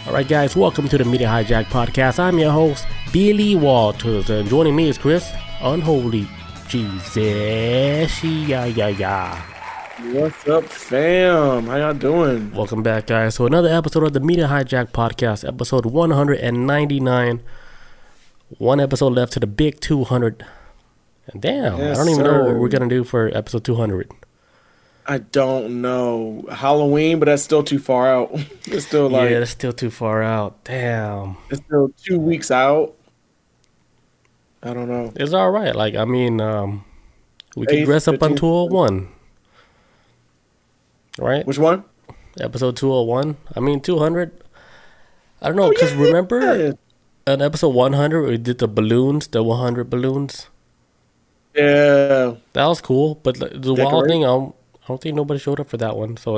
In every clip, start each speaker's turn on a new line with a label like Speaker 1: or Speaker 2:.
Speaker 1: Alright guys, welcome to the Media Hijack Podcast. I'm your host, Billy Walters, and joining me is Chris, Unholy Jesus. Yeah.
Speaker 2: What's up, fam? How y'all doing?
Speaker 1: Welcome back, guys, to another episode of the Media Hijack Podcast, episode 199. One episode left to the big 200. And damn,
Speaker 2: Yes,
Speaker 1: I don't even know
Speaker 2: sir.
Speaker 1: what we're going to do for episode 200.
Speaker 2: I don't know. Halloween, but that's still too far out. It's still
Speaker 1: Yeah, that's still too far out. Damn.
Speaker 2: it's still 2 weeks out. I don't know.
Speaker 1: It's alright. We can
Speaker 2: 8th,
Speaker 1: dress up on
Speaker 2: 15th.
Speaker 1: 201. Right?
Speaker 2: Which one?
Speaker 1: Episode 201. 200. I don't know, because remember on episode 100 we did the 100 balloons?
Speaker 2: Yeah.
Speaker 1: That was cool, but the wild
Speaker 2: Decorate.
Speaker 1: thing, I don't think nobody showed up for that one. So,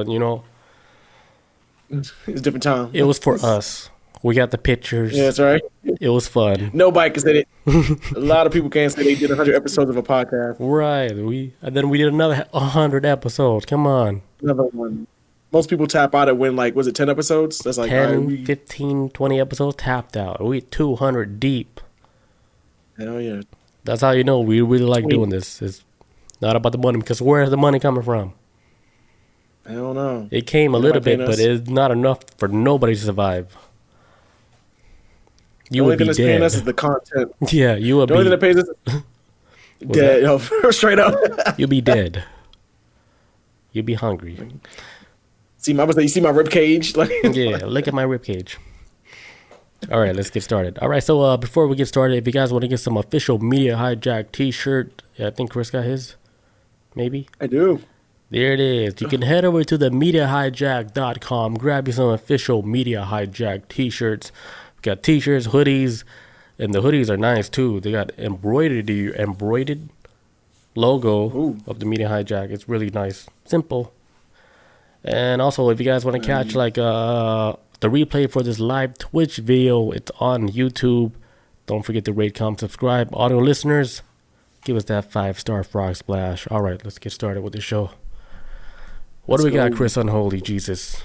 Speaker 2: It's a different time.
Speaker 1: it was for us. We got the pictures.
Speaker 2: Yeah, that's right.
Speaker 1: It was fun.
Speaker 2: Nobody can say it. A lot of people can't say they did 100 episodes of a podcast.
Speaker 1: Right. And then we did another 100 episodes. Come on.
Speaker 2: Another one. Most people tap out at when, was it 10 episodes? That's like,
Speaker 1: 10, 15, 20 episodes tapped out. We 200 deep.
Speaker 2: hell yeah.
Speaker 1: That's how you know we really like doing this. It's not about the money, because where's the money coming from?
Speaker 2: I don't know.
Speaker 1: It came a little bit,
Speaker 2: paying
Speaker 1: but
Speaker 2: us?
Speaker 1: it's not enough for nobody to survive.
Speaker 2: The
Speaker 1: You
Speaker 2: only
Speaker 1: would
Speaker 2: thing
Speaker 1: be
Speaker 2: that's paying us
Speaker 1: dead.
Speaker 2: is the content.
Speaker 1: Yeah, you would
Speaker 2: The only thing that
Speaker 1: be
Speaker 2: pays us is dead. Yo, straight up.
Speaker 1: you'd be dead. You'd be hungry.
Speaker 2: You see my rib cage?
Speaker 1: Yeah, look at my ribcage. All right, let's get started. All right, so before we get started, if you guys want to get some official Media Hijack t-shirt, I think Chris got his, maybe.
Speaker 2: I do.
Speaker 1: There it is. You can head over to the MediaHijack.com, grab you some official Media Hijack t-shirts. We got t-shirts, hoodies, and the hoodies are nice too. They got embroidered logo of the Media Hijack. It's really nice, simple. And also, if you guys want to catch the replay for this live Twitch video, it's on YouTube. Don't forget to rate, comment, subscribe. Audio listeners, give us that 5-star frog splash. All right, let's get started with the show. What do we got, Chris Unholy Jesus?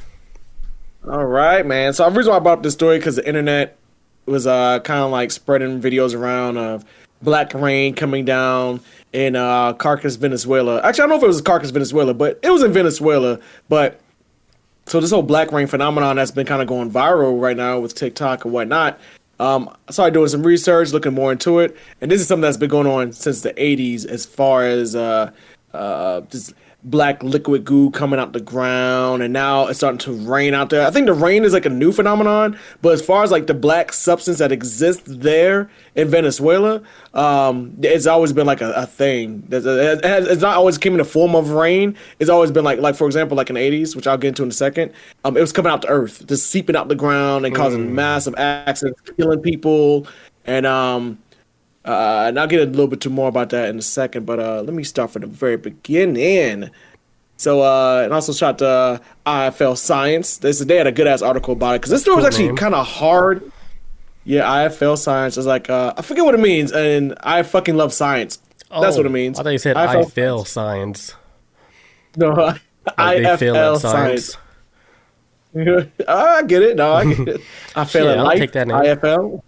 Speaker 2: All right, man. So the reason why I brought up this story because the internet was kind of spreading videos around of black rain coming down in Caracas, Venezuela. Actually, I don't know if it was Caracas, Venezuela, but it was in Venezuela. But so this whole black rain phenomenon that's been kind of going viral right now with TikTok and whatnot. I started doing some research, looking more into it, and this is something that's been going on since the 80s as far as just black liquid goo coming out the ground, and now it's starting to rain out there. I think the rain is a new phenomenon, but as far as the black substance that exists there in Venezuela, it's always been a thing. It's not always came in the form of rain. It's always been like for example, in the 80s, which I'll get into in a second. It was coming out the earth, just seeping out the ground and causing massive accidents, killing people, and I'll get a little bit more about that in a second, but let me start from the very beginning. So, and also shout to IFL Science. They had a good-ass article about it, because this story was actually kind of hard. Yeah, IFL Science is I forget what it means, and I fucking love science. That's what it means.
Speaker 1: I thought you said I fail science.
Speaker 2: No, IFL Science. I get it. No, I get it. I fail at
Speaker 1: I'll
Speaker 2: life.
Speaker 1: take that name.
Speaker 2: IFL.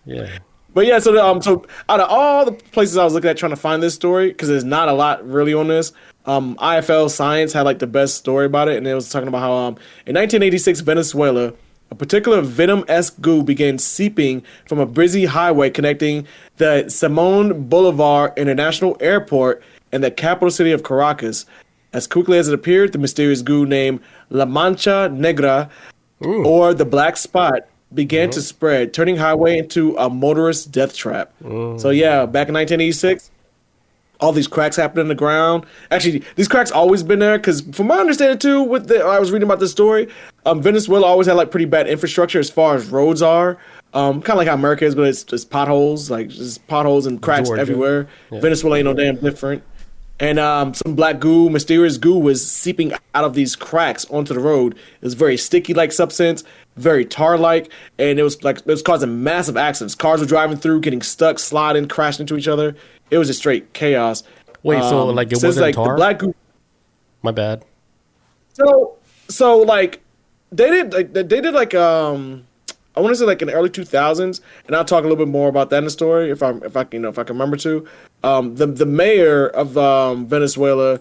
Speaker 1: Yeah.
Speaker 2: But yeah, so out of all the places I was looking at trying to find this story, because there's not a lot really on this, IFL Science had the best story about it, and it was talking about how in 1986 Venezuela, a particular venom-esque goo began seeping from a busy highway connecting the Simón Bolivar International Airport and the capital city of Caracas. As quickly as it appeared, the mysterious goo named La Mancha Negra, or the Black Spot, began to spread, turning highway into a motorist death trap. So yeah, back in 1986, all these cracks happened in the ground. Actually, these cracks always been there, because from my understanding too, I was reading about this story, Venezuela always had pretty bad infrastructure as far as roads are. Kind of like how America is, but it's just potholes, just potholes and cracks
Speaker 1: Georgia.
Speaker 2: everywhere.
Speaker 1: Yeah.
Speaker 2: Venezuela ain't no damn different. And some black goo, mysterious goo, was seeping out of these cracks onto the road. It was very sticky-like substance, very tar-like, and it was causing massive accidents. Cars were driving through, getting stuck, sliding, crashing into each other. It was just straight chaos.
Speaker 1: Wait, so it wasn't tar?
Speaker 2: The black goo.
Speaker 1: My bad.
Speaker 2: So I want to say like in the early 2000s, and I'll talk a little bit more about that in the story if I can remember to. The mayor of Venezuela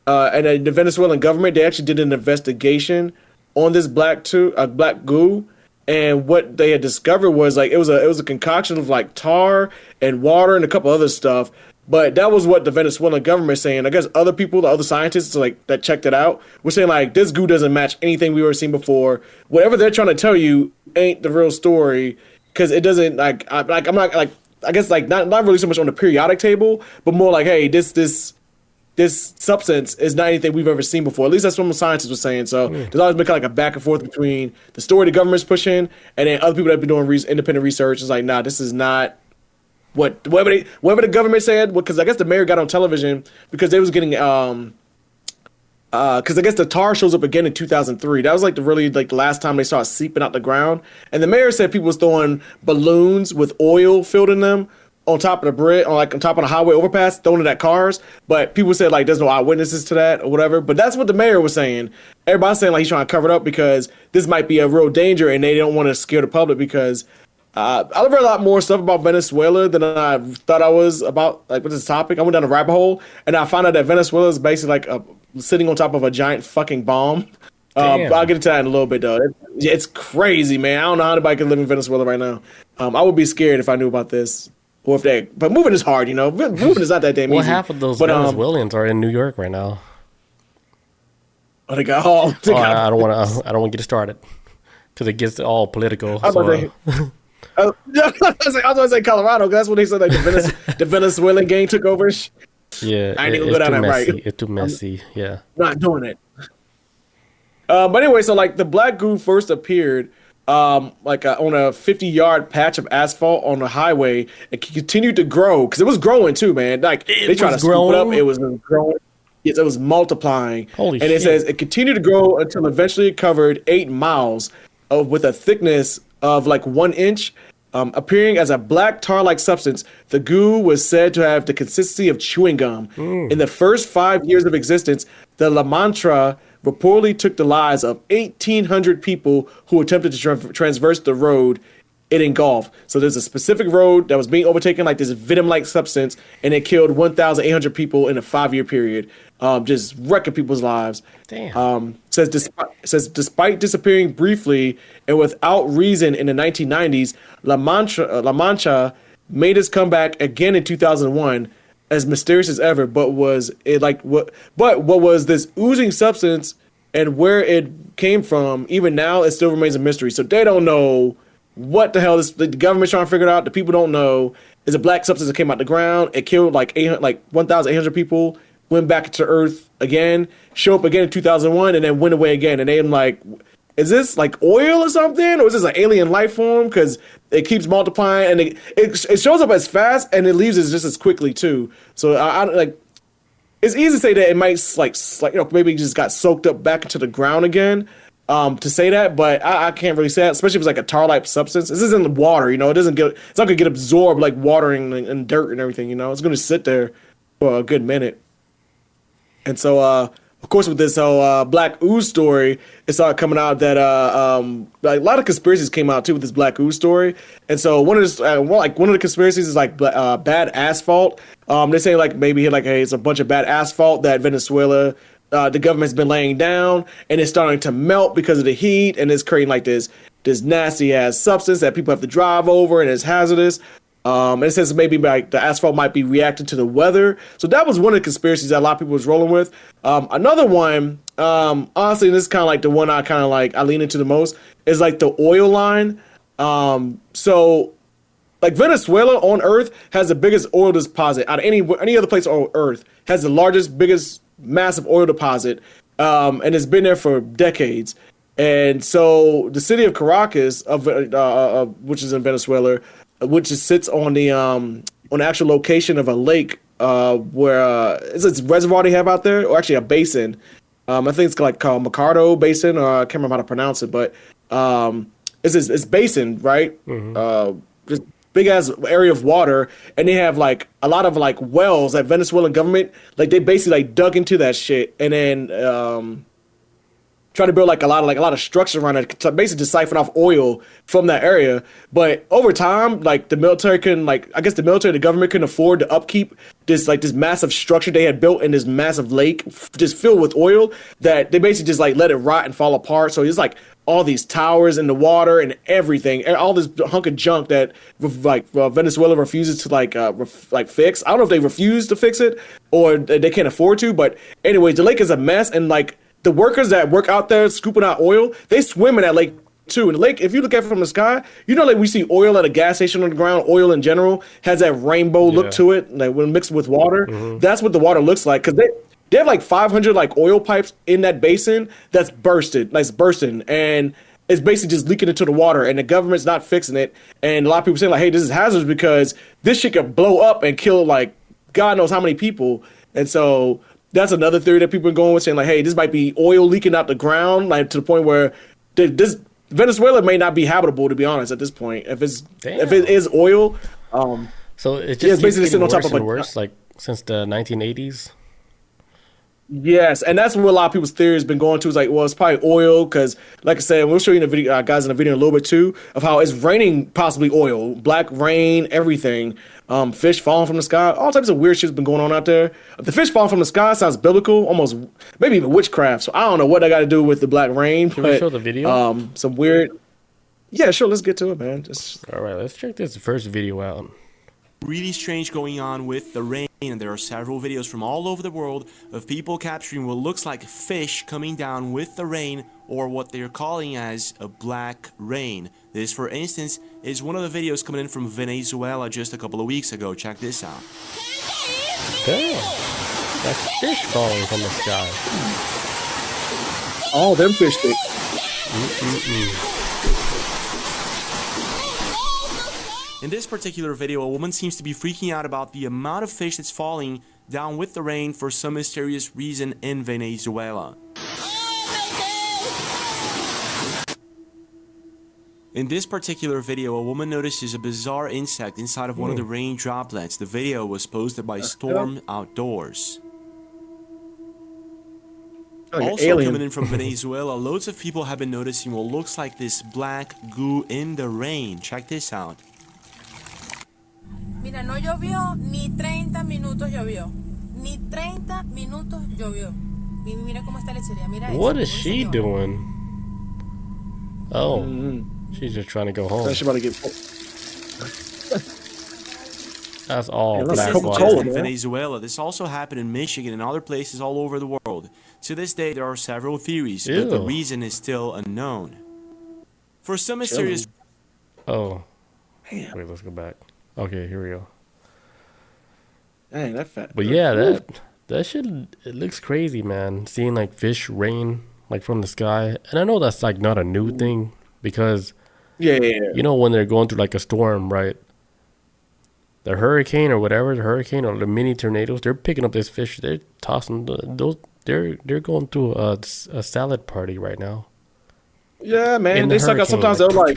Speaker 2: and the Venezuelan government, they actually did an investigation on this black goo, and what they had discovered was like it was a concoction of like tar and water and a couple other stuff. But that was what the Venezuelan government is saying. I guess other people, the other scientists like that checked it out, were saying like this goo doesn't match anything we've ever seen before. Whatever they're trying to tell you ain't the real story, because it doesn't I'm not like, I guess like not really so much on the periodic table, but more like, hey, this substance is not anything we've ever seen before. At least that's what the scientists were saying. So there's always been kind of like a back and forth between the story the government's pushing and then other people that have been doing independent research. It's like, nah, this is not whatever the government said. Because I guess the mayor got on television because they was getting because I guess the tar shows up again in 2003. That was like the last time they saw it seeping out the ground. And the mayor said people was throwing balloons with oil filled in them on top of the bridge, on top of the highway overpass, throwing it at cars. But people said like there's no eyewitnesses to that or whatever. But that's what the mayor was saying. Everybody's saying like he's trying to cover it up because this might be a real danger, and they don't want to scare the public because I've read a lot more stuff about Venezuela than I thought I was about like with this topic. I went down a rabbit hole and I found out that Venezuela is basically like sitting on top of a giant fucking bomb. But I'll get into that in a little bit though. It's crazy, man. I don't know how anybody can live in Venezuela right now. I would be scared if I knew about this. Or if they, but moving is hard, you know. Moving is not that damn easy.
Speaker 1: Well, half of those Venezuelans are in New York right now.
Speaker 2: Oh, they got all.
Speaker 1: I don't want to get it started because it gets all political.
Speaker 2: I was going to say Colorado because that's what they said. Like the Venezuelan gang took over.
Speaker 1: Yeah,
Speaker 2: I ain't even go down that right.
Speaker 1: It's too messy. Yeah,
Speaker 2: not doing it. But anyway, so like the black goo first appeared. On a 50-yard patch of asphalt on the highway, it continued to grow because it was growing too, man. Like they tried to scoop it up, it was growing. Yes, it was multiplying.
Speaker 1: Holy
Speaker 2: shit! And it says it continued to grow until eventually it covered 8 miles with a thickness of like 1 inch. Appearing as a black tar-like substance, the goo was said to have the consistency of chewing gum. In the first 5 years of existence, the La Mancha reportedly took the lives of 1,800 people who attempted to transverse the road it engulfed. So there's a specific road that was being overtaken like this venom-like substance, and it killed 1,800 people in a 5-year period, just wrecking people's lives.
Speaker 1: Damn.
Speaker 2: Says despite disappearing briefly and without reason in the 1990s, La Mancha made its comeback again in 2001. As mysterious as ever, but was what was this oozing substance and where it came from? Even now, it still remains a mystery. So they don't know what the hell the government's trying to figure it out. The people don't know. It's a black substance that came out the ground. It killed like 1,800 people. Went back to Earth again. Showed up again in 2001, and then went away again. And they're like, is this like oil or something, or is this an alien life form? Because it keeps multiplying, and it shows up as fast, and it leaves just as quickly too. So I like, it's easy to say that it might like maybe it just got soaked up back into the ground again. To say that, but I can't really say that, especially if it's like a tar-like substance. This isn't the water, you know. It's not gonna get absorbed like water and dirt and everything, you know. It's gonna sit there for a good minute. And so of course, with this whole Black Ooze story, it started coming out that like a lot of conspiracies came out too with this Black Ooze story. And so one of the conspiracies is like bad asphalt. They say like maybe like, hey, it's a bunch of bad asphalt that Venezuela, the government's been laying down, and it's starting to melt because of the heat, and it's creating like this nasty ass substance that people have to drive over, and it's hazardous. And it says maybe like the asphalt might be reacting to the weather. So that was one of the conspiracies that a lot of people was rolling with. Another one, honestly, this is kind of like the one I lean into the most, is like the oil line. So like Venezuela on Earth has the biggest oil deposit out of any other place on Earth. Has the largest, biggest, massive oil deposit, and it's been there for decades. And so the city of Caracas, which is in Venezuela, which sits on the actual location of a lake where it's a reservoir they have out there, or actually a basin. I think it's called Macardo Basin, or I can't remember how to pronounce it, but it's basin, right? Mm-hmm. Just big ass area of water, and they have like a lot of like wells that Venezuelan government, like they basically like dug into that shit and then trying to build like a lot of structure around it to basically just siphon off oil from that area. But over time, like the military the government couldn't afford to upkeep this massive structure they had built in this massive lake just filled with oil, that they basically just like let it rot and fall apart. So it's like all these towers in the water and everything, and all this hunk of junk that Venezuela refuses to fix. I don't know if they refuse to fix it or they can't afford to, but anyways, the lake is a mess, and like the workers that work out there scooping out oil, they swim in that lake too. And the lake, if you look at it from the sky, like we see oil at a gas station on the ground, oil in general has that rainbow look to it, like when mixed with water. That's what the water looks like, because they have like 500 like oil pipes in that basin that's bursting, and it's basically just leaking into the water, and the government's not fixing it. And a lot of people saying like, hey, this is hazardous because this shit could blow up and kill like God knows how many people. And so that's another theory that people are going with, saying like, hey, this might be oil leaking out the ground, like to the point where this Venezuela may not be habitable, to be honest, at this point. If it is oil,
Speaker 1: so it just
Speaker 2: basically
Speaker 1: sitting on
Speaker 2: top
Speaker 1: of
Speaker 2: of
Speaker 1: worse, like since the 1980s.
Speaker 2: Yes, and that's what a lot of people's theory has been going to. Is like, well, it's probably oil, because, like I said, we'll show you in the video, guys, in the video in a little bit too, of how it's raining, possibly oil, black rain, everything, fish falling from the sky, all types of weird shit's been going on out there. The fish falling from the sky sounds biblical, almost maybe even witchcraft. So I don't know what I got to do with the black rain.
Speaker 1: Can we show the video?
Speaker 2: Some weird. Yeah, sure. Let's get to it, man.
Speaker 1: All right, let's check this first video out.
Speaker 3: Really strange going on with the rain, and there are several videos from all over the world of people capturing what looks like fish coming down with the rain, or what they're calling as a black rain. This, for instance, is one of the videos coming in from Venezuela just a couple of weeks ago. Check this out.
Speaker 1: Damn, that's fish falling from the sky.
Speaker 2: Oh, them fish stick.
Speaker 3: In this particular video, a woman seems to be freaking out about the amount of fish that's falling down with the rain for some mysterious reason in Venezuela. In this particular video, a woman notices a bizarre insect inside of one of the rain droplets. The video was posted by Storm Outdoors. Also coming in from Venezuela, loads of people have been noticing what looks like this black goo in the rain. Check this out.
Speaker 4: Mira, no llovió ni 30 minutos llovió. Ni 30 minutos llovió. Mira cómo está la lechería. Mira eso.
Speaker 1: What is she doing? Oh, she's just trying to go home.
Speaker 2: She's about to get.
Speaker 1: That's all
Speaker 2: black
Speaker 1: black water.
Speaker 3: In Venezuela, this also happened in Michigan and other places all over the world. To this day, there are several theories, but the reason is still unknown. For some mysterious...
Speaker 1: Oh. Wait, let's go back. Okay, here we go.
Speaker 2: Dang, that fat.
Speaker 1: But yeah, that shit, it looks crazy, man. Seeing like fish rain like from the sky. And I know that's like not a new thing, because you know, when they're going through like a storm, right? The hurricane or whatever, the hurricane or the mini tornadoes, they're picking up this fish, they're tossing those. They're going through a salad party right now.
Speaker 2: Yeah, man. They suck out sometimes. They're like.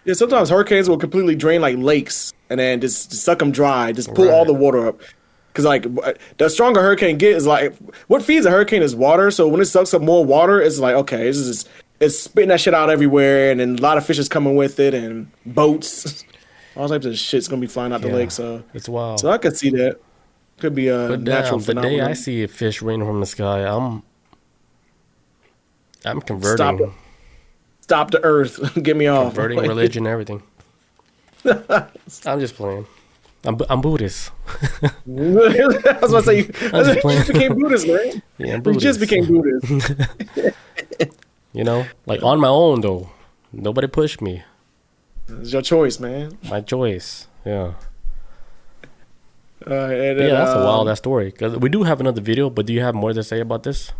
Speaker 2: Yeah, sometimes hurricanes will completely drain like lakes and then just suck them dry, just pull all the water up. Because like the stronger hurricane get is like, what feeds a hurricane is water. So when it sucks up more water, it's like, okay, it's spitting that shit out everywhere, and then a lot of fish is coming with it, and boats, all types of shit's gonna be flying out the lake. So
Speaker 1: it's wild.
Speaker 2: So I could see that. Could be a natural phenomenon.
Speaker 1: The day I see a fish raining from the sky, I'm converting.
Speaker 2: Stop the earth. Get me off.
Speaker 1: Converting religion, everything. I'm just playing. I'm Buddhist.
Speaker 2: I was about to say, you just became Buddhist, man.
Speaker 1: Yeah, I'm Buddhist.
Speaker 2: You just became Buddhist.
Speaker 1: You know, like on my own, though. Nobody pushed me.
Speaker 2: It's your choice, man.
Speaker 1: My choice, yeah.
Speaker 2: Then,
Speaker 1: that's a wild ass story. Because we do have another video, but do you have more to say about this?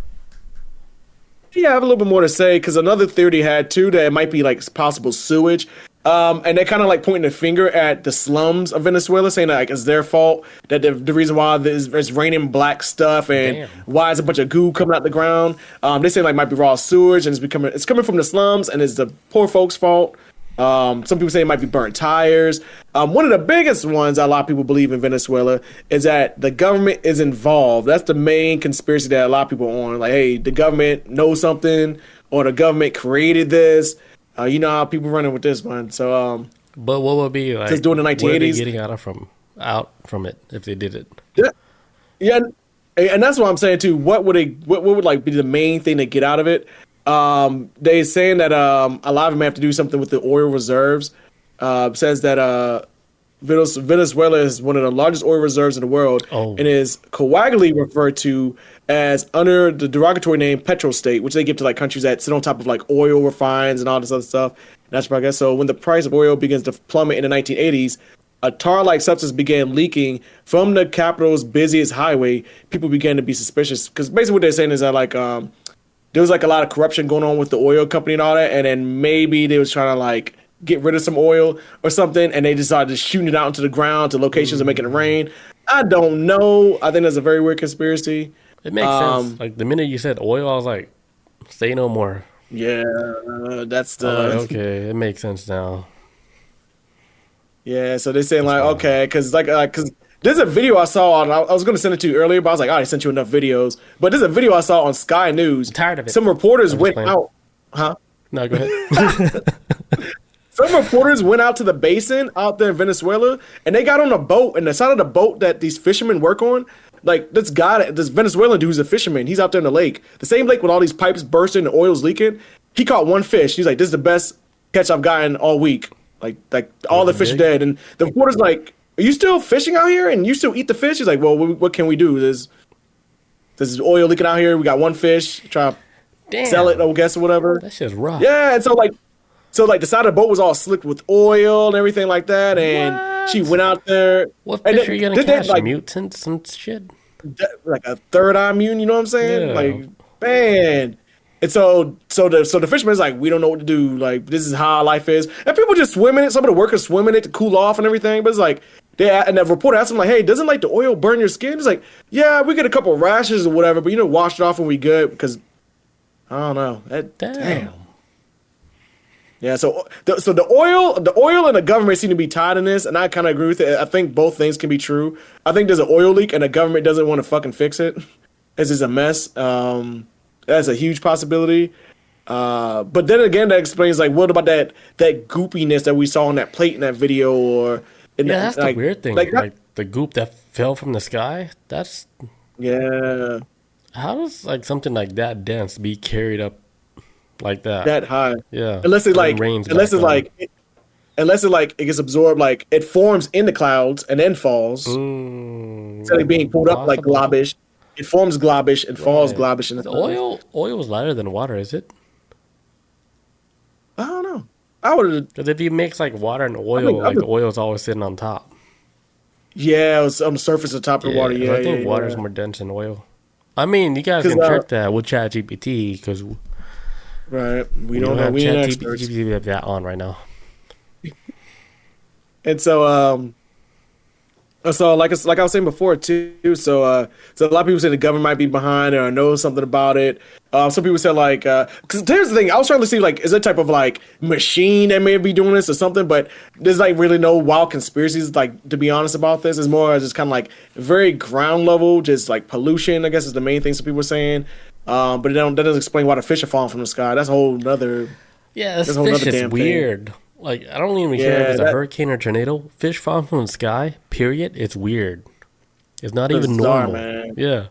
Speaker 2: Yeah, I have a little bit more to say, because another theory they had too, that it might be like possible sewage. And they're kind of like pointing the finger at the slums of Venezuela, saying that like it's their fault, that the reason why it's raining black stuff, and why is a bunch of goo coming out the ground. They say like might be raw sewage, and it's coming from the slums, and it's the poor folks' fault. Some people say it might be burnt tires. One of the biggest ones that a lot of people believe in Venezuela is that the government is involved. That's the main conspiracy that a lot of people are on. Like, hey, the government knows something, or the government created this. You know how people running with this one. So,
Speaker 1: but what would be like?
Speaker 2: Just doing the
Speaker 1: What are they
Speaker 2: 1980s?
Speaker 1: getting out from it if they did it?
Speaker 2: Yeah, and that's what I'm saying too. What would like be the main thing to get out of it? They saying that a lot of them have to do something with the oil reserves. Says that Venezuela is one of the largest oil reserves in the world, and is colloquially referred to as under the derogatory name petrostate, which they give to like countries that sit on top of like oil refines and all this other stuff. That's what I guess. So when the price of oil begins to plummet in the 1980s, a tar-like substance began leaking from the capital's busiest highway. People began to be suspicious because basically what they're saying is that like there was like a lot of corruption going on with the oil company and all that, and then maybe they was trying to like get rid of some oil or something, and they decided to shooting it out into the ground to locations and making it rain. I don't know. I think that's a very weird conspiracy.
Speaker 1: It makes sense. Like the minute you said oil, I was like, say no more.
Speaker 2: Yeah, that's the
Speaker 1: okay. It makes sense now.
Speaker 2: Yeah, so they're saying like okay, because because there's a video I saw on. I was going to send it to you earlier, but I was like, I sent you enough videos. But there's a video I saw on Sky News.
Speaker 1: I'm tired of it.
Speaker 2: Some reporters went out. Huh?
Speaker 1: No, go ahead.
Speaker 2: Some reporters went out to the basin out there in Venezuela, and they got on a boat, and the side of the boat that these fishermen work on, like this Venezuelan dude who's a fisherman, he's out there in the lake, the same lake with all these pipes bursting and oil's leaking. He caught one fish. He's like, this is the best catch I've gotten all week. Like all the fish are dead. And the reporter's like, are you still fishing out here? And you still eat the fish? He's like, well, what can we do? There's oil leaking out here. We got one fish. Try to sell it, I guess, or whatever.
Speaker 1: That shit's rough.
Speaker 2: Yeah, and so the side of the boat was all slicked with oil and everything like that. And she went out there.
Speaker 1: What fish are you gonna catch? Like, mutants and shit?
Speaker 2: Like a third eye mutant, you know what I'm saying?
Speaker 1: Yeah.
Speaker 2: Like, man. And so the fisherman's like, we don't know what to do. Like, this is how life is. And people just swim in it. Some of the workers swim in it to cool off and everything. But it's like, and the reporter asked him, like, hey, doesn't like the oil burn your skin? He's like, yeah, we get a couple of rashes or whatever, but wash it off and we good because I don't know. Damn. Yeah, so the oil and the government seem to be tied in this, and I kind of agree with it. I think both things can be true. I think there's an oil leak and the government doesn't want to fucking fix it. This is a mess. That's a huge possibility. But then again, that explains like what about that goopiness that we saw on that plate in that video, or
Speaker 1: that's the weird thing. Like the goop that fell from the sky. That's How does like something like that dense be carried up like that? That
Speaker 2: high?
Speaker 1: Yeah.
Speaker 2: Unless it gets absorbed, like it forms in the clouds and then falls. Instead of being pulled up like globish. It forms globish and falls globish. In the
Speaker 1: oil is lighter than water, is it?
Speaker 2: I don't know. I would.
Speaker 1: Because if you mix like water and oil, the oil is always sitting on top.
Speaker 2: Yeah, it's on the surface of the top of the water. Yeah,
Speaker 1: I think water is more dense than oil. I mean, you guys can check that with ChatGPT because
Speaker 2: we don't know. We ain't experts.
Speaker 1: We have that on right now.
Speaker 2: And so like I was saying before too, so a lot of people say the government might be behind it or knows something about it. Some people say like, because here's the thing, I was trying to see like, is there a type of like machine that may be doing this or something, but there's like really no wild conspiracies, like to be honest about this. It's more just kind of like very ground level, just like pollution, I guess is the main thing some people are saying. But that doesn't explain why the fish are falling from the sky. That's a whole nother.
Speaker 1: Yeah, this fish is weird. Like, I don't even care if it's a hurricane or tornado. Fish falling from the sky, period, it's weird. It's not even normal. Man. Yeah.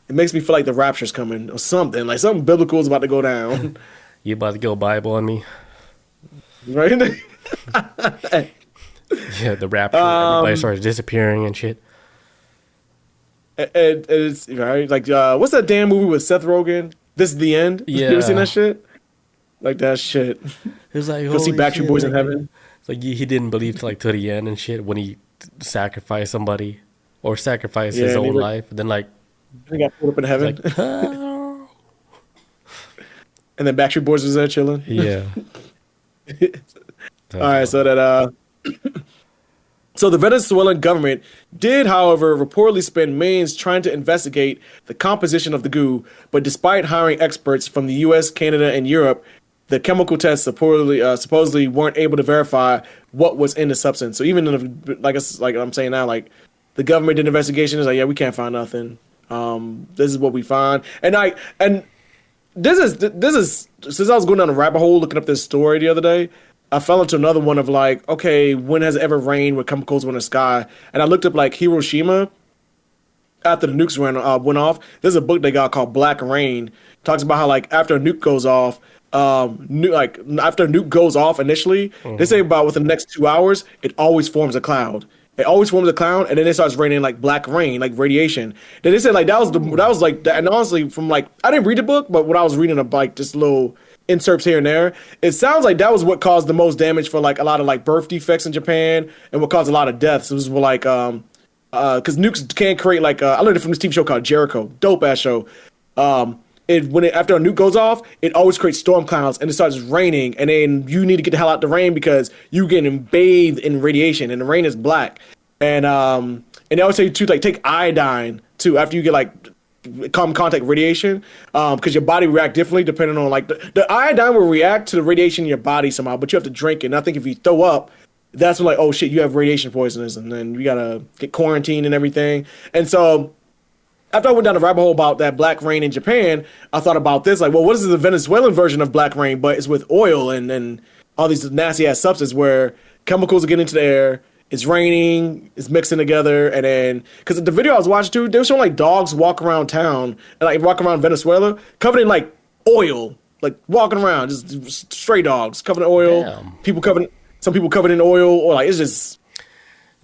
Speaker 2: It makes me feel like the rapture's coming or something. Like something biblical is about to go down.
Speaker 1: You about to go Bible on me?
Speaker 2: Right?
Speaker 1: Yeah, the rapture. Everybody starts disappearing and shit.
Speaker 2: It's right. Like, what's that damn movie with Seth Rogen? This is the end?
Speaker 1: Yeah.
Speaker 2: You ever seen that shit? Like that shit.
Speaker 1: It's like,
Speaker 2: go see Backstreet Boys in heaven.
Speaker 1: It's like he didn't believe to the end and shit when he sacrificed somebody or sacrificed his own life. And then like
Speaker 2: he got pulled up in heaven.
Speaker 1: Like, oh.
Speaker 2: And then Backstreet Boys was there chilling.
Speaker 1: Yeah.
Speaker 2: All right, so that so the Venezuelan government did, however, reportedly spend millions trying to investigate the composition of the goo, but despite hiring experts from the US, Canada, and Europe, the chemical tests supposedly weren't able to verify what was in the substance. So even if, like I'm saying now, like the government did an investigation, is like, yeah, we can't find nothing. This is what we find, and this is since I was going down a rabbit hole looking up this story the other day, I fell into another one of like, okay, when has it ever rained with chemicals in the sky? And I looked up like Hiroshima after the nukes went off. There's a book they got called Black Rain. Talks about how like after a nuke goes off, after a nuke goes off initially, they say about within the next 2 hours, it always forms a cloud. It always forms a cloud, and then it starts raining like black rain, like radiation. Then they said like that was like, and honestly, from like I didn't read the book, but what I was reading of like just little inserts here and there, it sounds like that was what caused the most damage for like a lot of like birth defects in Japan, and what caused a lot of deaths. It was like because nukes can create like I learned it from this TV show called Jericho, dope ass show. After a nuke goes off, it always creates storm clouds and it starts raining, and then you need to get the hell out the rain because you getting bathed in radiation, and the rain is black. And they always say to like take iodine too after you get like come contact radiation, because your body react differently depending on like the iodine will react to the radiation in your body somehow, but you have to drink it. And I think if you throw up, that's when like, oh shit, you have radiation poisonous, and then you gotta get quarantined and everything. And so after I went down the rabbit hole about that black rain in Japan, I thought about this, like, well, what is the Venezuelan version of black rain, but it's with oil and all these nasty ass substances where chemicals are getting into the air, it's raining, it's mixing together, and then, because the video I was watching too, they were showing like dogs walk around town, and like walk around Venezuela, covered in like oil, like walking around, just stray dogs covered in oil, some people covered in oil, or like, it's just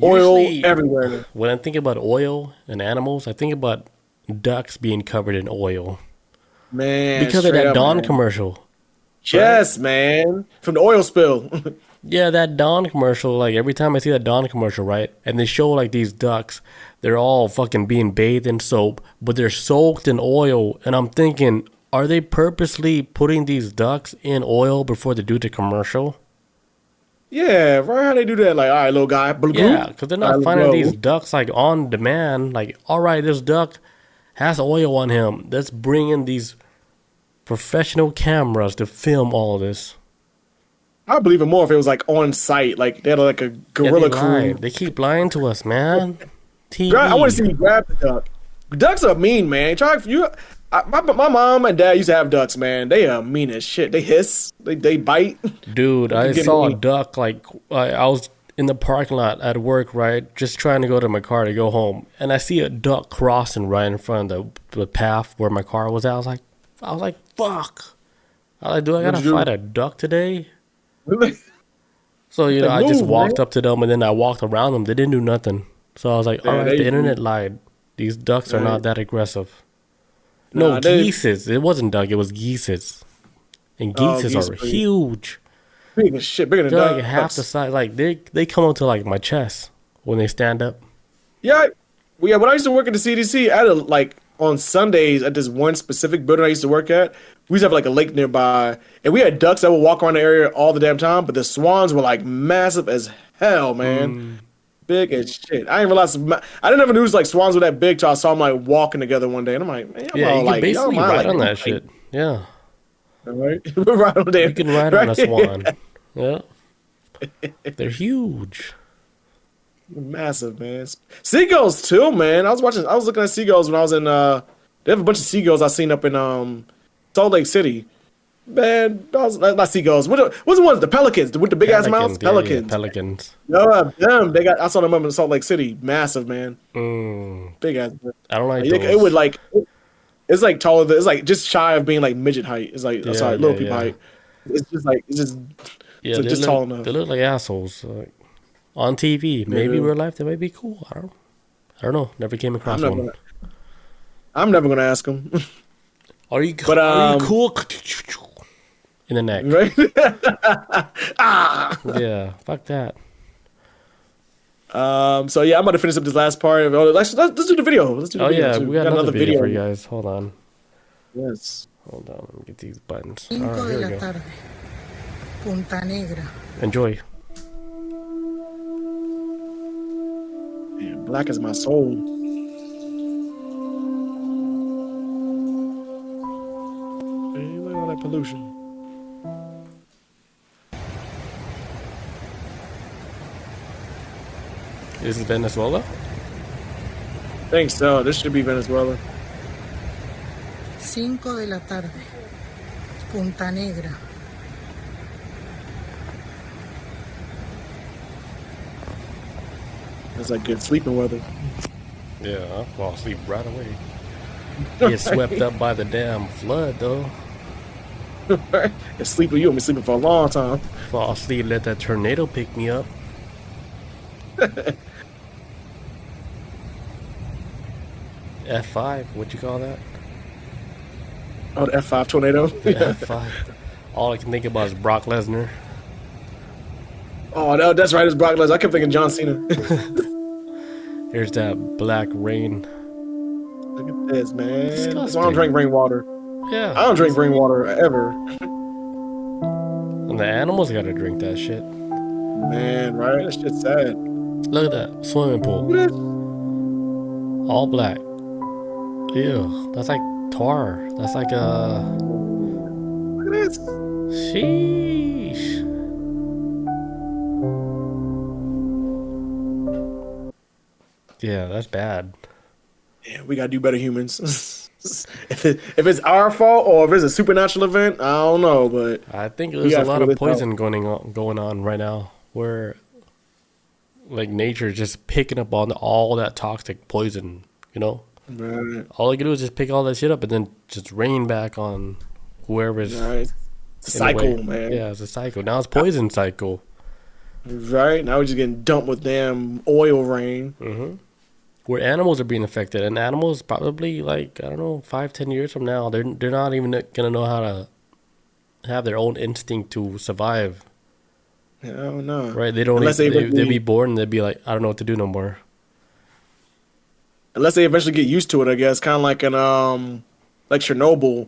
Speaker 2: oil everywhere.
Speaker 1: When I think about oil and animals, I think about ducks being covered in oil.
Speaker 2: Man,
Speaker 1: because of that Dawn commercial.
Speaker 2: Yes, right? Man. From the oil spill.
Speaker 1: Yeah, that Dawn commercial, like every time I see that Dawn commercial, right? And they show like these ducks, they're all fucking being bathed in soap, but they're soaked in oil. And I'm thinking, are they purposely putting these ducks in oil before they do the commercial?
Speaker 2: Yeah, right. How they do that? Like, all right, little guy.
Speaker 1: Yeah, because they're not finding these ducks like on demand. Like, all right, this duck has oil on him. Let's bring in these professional cameras to film all of this.
Speaker 2: I believe it more if it was like on site, like they had like a gorilla crew.
Speaker 1: They keep lying to us, man. TV.
Speaker 2: I want to see you grab the duck. Ducks are mean, man. My mom and dad used to have ducks, man. They are mean as shit. They hiss. They bite.
Speaker 1: Dude, I saw a duck. Like I was in the parking lot at work, right, just trying to go to my car to go home, and I see a duck crossing right in front of the path where my car was at. I was like, fuck. I was like, do I gotta fight a duck today? So I just walked up to them, and then I walked around them. They didn't do nothing. So I was like, all right, the internet lied. These ducks are not that aggressive. No, geeses. It wasn't duck. It was geeses. And geeses are huge.
Speaker 2: Big as shit. Bigger than
Speaker 1: ducks.
Speaker 2: They're
Speaker 1: like half the size. Like they come up to like my chest when they stand up.
Speaker 2: Yeah. When I used to work at the CDC, I had like on Sundays at this one specific building I used to work at, we used to have like a lake nearby, and we had ducks that would walk around the area all the damn time, but the swans were like massive as hell, man. Big as shit. I didn't realize. I didn't ever know like swans were that big till I saw them like walking together one day, and I'm like, man,
Speaker 1: you can basically ride on that shit. Yeah.
Speaker 2: Right. Right on there.
Speaker 1: You can ride on a swan. Yeah. They're huge.
Speaker 2: Massive, man. Seagulls too, man. I was looking at seagulls when I was in they have a bunch of seagulls I seen up in Salt Lake City. Man, not seagulls. What's the ones? The pelicans with the big ass mouths? Pelicans.
Speaker 1: Yeah, pelicans.
Speaker 2: No, them. I saw them up in Salt Lake City. Massive, man. Big ass.
Speaker 1: I don't like those.
Speaker 2: It would like. It's like taller. It's like just shy of being like midget height. It's like little people height. It's just tall enough.
Speaker 1: They look like assholes. Like, on TV, maybe real life they might be cool. I don't know. Never came across one.
Speaker 2: I'm never gonna ask them.
Speaker 1: Are you cool? In the neck.
Speaker 2: Right?
Speaker 1: Yeah, fuck that.
Speaker 2: So yeah, I'm about to finish up this last part. Let's do the video. We
Speaker 1: got another video for you guys. Hold on.
Speaker 2: Yes.
Speaker 1: Hold on. Let me get these buttons. All right, here we go. Punta Negra. Enjoy.
Speaker 2: Man, black is my soul. Hey, look at all that pollution.
Speaker 1: This is Venezuela?
Speaker 2: I think so. This should be Venezuela.
Speaker 5: 5 de la tarde. Punta Negra.
Speaker 2: That's like good sleeping weather.
Speaker 1: Yeah, I'll fall asleep right away. Get swept up by the damn flood, though.
Speaker 2: And sleeping, you gonna be sleeping for a long time.
Speaker 1: Fall asleep, let that tornado pick me up. F5, what you call that?
Speaker 2: Oh, the F5 tornado.
Speaker 1: F5. All I can think about is Brock Lesnar.
Speaker 2: Oh, no, that's right. It's Brock Lesnar. I kept thinking John Cena.
Speaker 1: Here's that black rain.
Speaker 2: Look at this, man.
Speaker 1: Disgusting.
Speaker 2: So I don't drink rainwater.
Speaker 1: Yeah.
Speaker 2: I don't drink rainwater ever.
Speaker 1: And the animals gotta drink that shit.
Speaker 2: Man, right? That shit's sad.
Speaker 1: Look at that swimming pool.
Speaker 2: Look at this.
Speaker 1: All black. Ew. That's like tar. That's like a...
Speaker 2: Look at this.
Speaker 1: Sheesh. Yeah, that's bad.
Speaker 2: Yeah, we gotta do better, humans. if it's our fault or if it's a supernatural event, I don't know, but
Speaker 1: I think there's a lot of poison going on right now, where like nature is just picking up on all that toxic poison. You know,
Speaker 2: right.
Speaker 1: all they can do is just pick all that shit up and then just rain back on whoever's.
Speaker 2: Right. It's a cycle, man.
Speaker 1: Yeah, it's a cycle. Now it's poison cycle.
Speaker 2: Right now we're just getting dumped with damn oil rain.
Speaker 1: Mm-hmm. Where animals are being affected, and animals probably like, I don't know, 5-10 years from now, they're not even gonna know how to have their own instinct to survive.
Speaker 2: Yeah, I don't know.
Speaker 1: Right? They don't.
Speaker 2: Unless
Speaker 1: They'd be born and they'd be like, I don't know what to do no more.
Speaker 2: Unless they eventually get used to it, I guess. Kind of like in like Chernobyl.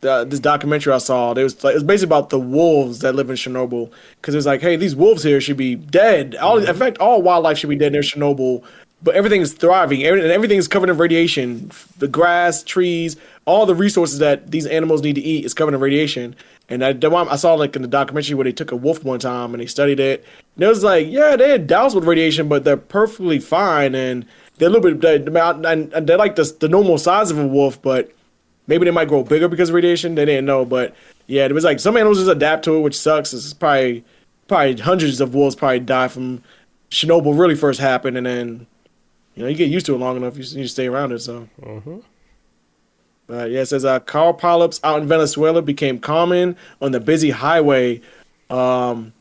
Speaker 2: This documentary I saw, it was basically about the wolves that live in Chernobyl. Because it was like, hey, these wolves here should be dead. In fact, all wildlife should be dead near Chernobyl. But everything is thriving. Everything is covered in radiation. The grass, trees, all the resources that these animals need to eat is covered in radiation. And I saw like in the documentary where they took a wolf one time and they studied it. And it was like, yeah, they're doused with radiation, but they're perfectly fine. And they're a little bit, and they're like the normal size of a wolf, but maybe they might grow bigger because of radiation. They didn't know. But yeah, it was like some animals just adapt to it, which sucks. It's probably hundreds of wolves probably die from Chernobyl really first happened. And then, you get used to it long enough, you stay around it. So, But yeah, it says car polyps out in Venezuela became common on the busy highway, on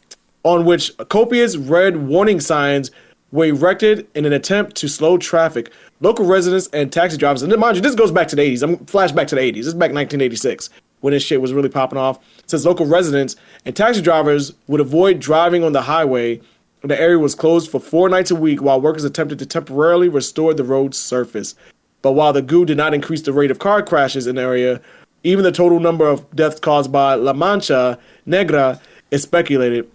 Speaker 2: which copious red warning signs were erected in an attempt to slow traffic. Local residents and taxi drivers, and mind you, this goes back to the 80s. I'm flashback to the 80s. This is back in 1986 when this shit was really popping off. It says local residents and taxi drivers would avoid driving on the highway. The area was closed for 4 nights a week while workers attempted to temporarily restore the road's surface. But while the goo did not increase the rate of car crashes in the area, even the total number of deaths caused by La Mancha Negra is speculated.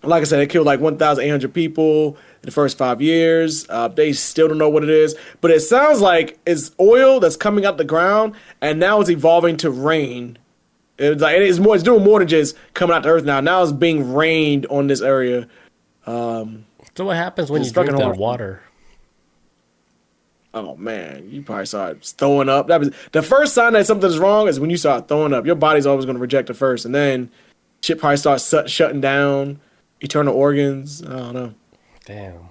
Speaker 2: Like I said, it killed like 1,800 people in the first 5 years. They still don't know what it is. But it sounds like it's oil that's coming out the ground, and now it's evolving to rain. It's doing more than just coming out the earth now. Now it's being rained on this area.
Speaker 1: So what happens when you drink that water?
Speaker 2: Oh man, you probably start throwing up. That was the first sign that something's wrong is when you start throwing up. Your body's always going to reject it first, and then shit probably starts shutting down internal organs. I don't know.
Speaker 1: Damn.